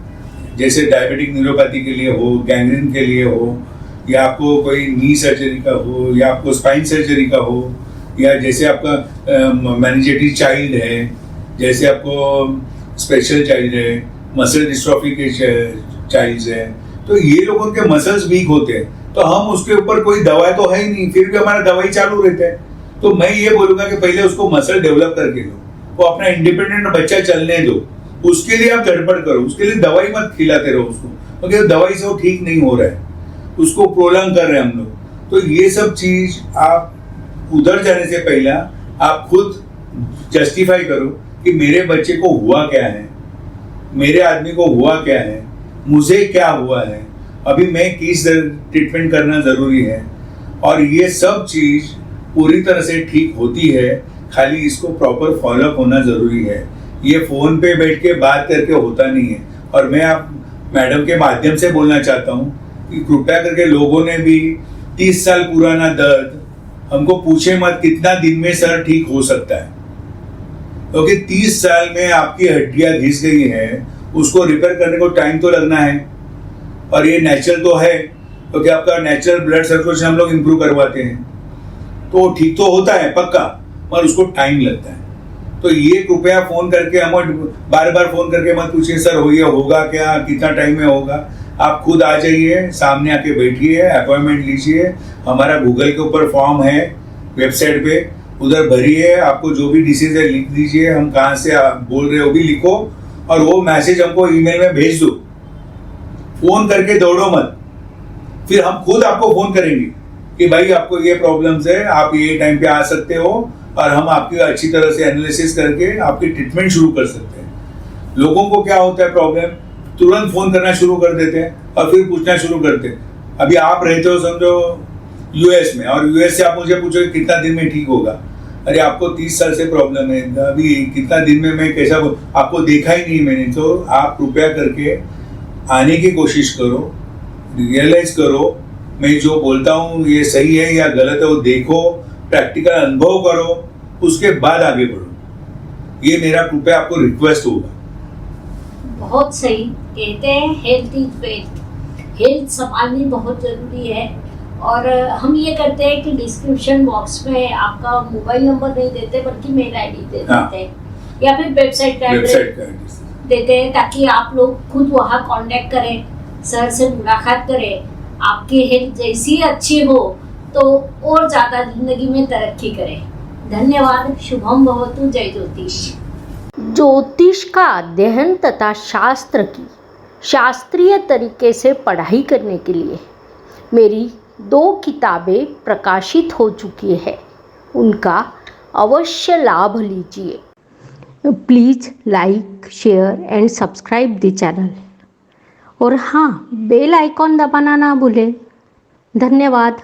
जैसे डायबिटिक न्यूरोपैथी के लिए हो, गैंग्रीन के लिए हो, या आपको कोई नी सर्जरी का हो, या आपको स्पाइन सर्जरी का हो, या जैसे आपका मैनेजेटरी चाइल्ड है, जैसे आपको स्पेशल चाइल्ड है, मसल डिस्ट्रॉफी के चाइल्ड है, तो ये लोगों के मसल्स वीक होते हैं, तो हम उसके ऊपर कोई दवा तो है ही नहीं, फिर भी हमारा दवाई चालू रहता है। तो मैं ये बोलूँगा कि पहले उसको मसल डेवलप करके लो, वो अपना इंडिपेंडेंट बच्चा चलने दो, उसके लिए आप गड़बड़ करो, उसके लिए दवाई मत खिलाते रहो उसको, क्योंकि दवाई से वो ठीक नहीं हो रहा है, उसको प्रोलॉन्ग कर रहे हैं हम लोग। तो ये सब चीज आप उधर जाने से पहले आप खुद जस्टिफाई करो कि मेरे बच्चे को हुआ क्या है, मेरे आदमी को हुआ क्या है, मुझे क्या हुआ है, अभी मैं किस ट्रीटमेंट करना जरूरी है। और ये सब चीज पूरी तरह से ठीक होती है, खाली इसको प्रॉपर फॉलोअप होना जरूरी है। ये फोन पे बैठ के बात करके होता नहीं है। और मैं आप मैडम के माध्यम से बोलना चाहता हूँ कि कृपया करके लोगों ने भी 30 साल पुराना दर्द हमको पूछे मत कितना दिन में सर ठीक हो सकता है, क्योंकि 30 साल में आपकी हड्डियां घिस गई हैं, उसको रिपेयर करने को टाइम तो लगना है। और ये नेचुरल तो है, क्योंकि आपका नेचुरल ब्लड सर्कुलेशन हम लोग इम्प्रूव करवाते हैं, तो ठीक तो होता है पक्का, पर उसको टाइम लगता है। तो ये कृपया फोन करके हम बार बार फोन करके मत पूछिए सर होगा क्या, कितना टाइम में होगा। आप खुद आ जाइए, सामने आके बैठिए, अपॉइंटमेंट लीजिए। हमारा गूगल के ऊपर फॉर्म है वेबसाइट पे, उधर भरिए, आपको जो भी डिसीज है लिख दीजिए, हम कहाँ से आप बोल रहे हो भी लिखो, और वो मैसेज हमको ईमेल में भेज दो। फोन करके दौड़ो मत, फिर हम खुद आपको फोन करेंगे कि भाई आपको ये प्रॉब्लम्स है, आप ये टाइम पे आ सकते हो, और हम आपकी अच्छी तरह से एनालिसिस करके आपकी ट्रीटमेंट शुरू कर सकते हैं। लोगों को क्या होता है प्रॉब्लम, तुरंत फोन करना शुरू कर देते हैं और फिर पूछना शुरू करते हैं। अभी आप रहते हो समझो यूएस में, और यूएस से आप मुझे पूछो कितना दिन में ठीक होगा। अरे आपको 30 साल से प्रॉब्लम है, अभी कितना दिन में मैं कैसा, आपको देखा ही नहीं मैंने। तो आप कृपया करके आने की कोशिश करो, रियलाइज करो मैं जो बोलता हूँ ये सही है या गलत है, वो देखो, प्रैक्टिकल अनुभव करो, उसके बाद आगे बढ़ो। ये मेरा कृपया आपको रिक्वेस्ट होगा। बहुत सही कहते हैं, हेल्थ इज वेल्थ। हेल्थ संभालनी बहुत ज़रूरी है। और हम ये करते हैं कि डिस्क्रिप्शन बॉक्स में आपका मोबाइल नंबर नहीं देते बल्कि मेल आईडी दे देते हैं, या फिर वेबसाइट का एड्रेस देते हैं, ताकि आप लोग खुद वहाँ कांटेक्ट करें, सर से मुलाकात करें। आपकी हेल्थ जैसी अच्छी हो तो और ज़्यादा जिंदगी में तरक्की करें। धन्यवाद। शुभम भवतु। जय ज्योतिष। ज्योतिष का अध्ययन तथा शास्त्र की शास्त्रीय तरीके से पढ़ाई करने के लिए मेरी 2 किताबें प्रकाशित हो चुकी है, उनका अवश्य लाभ लीजिए। Please like, share and subscribe the channel. और हाँ, बेल आइकॉन दबाना ना भूलें। धन्यवाद।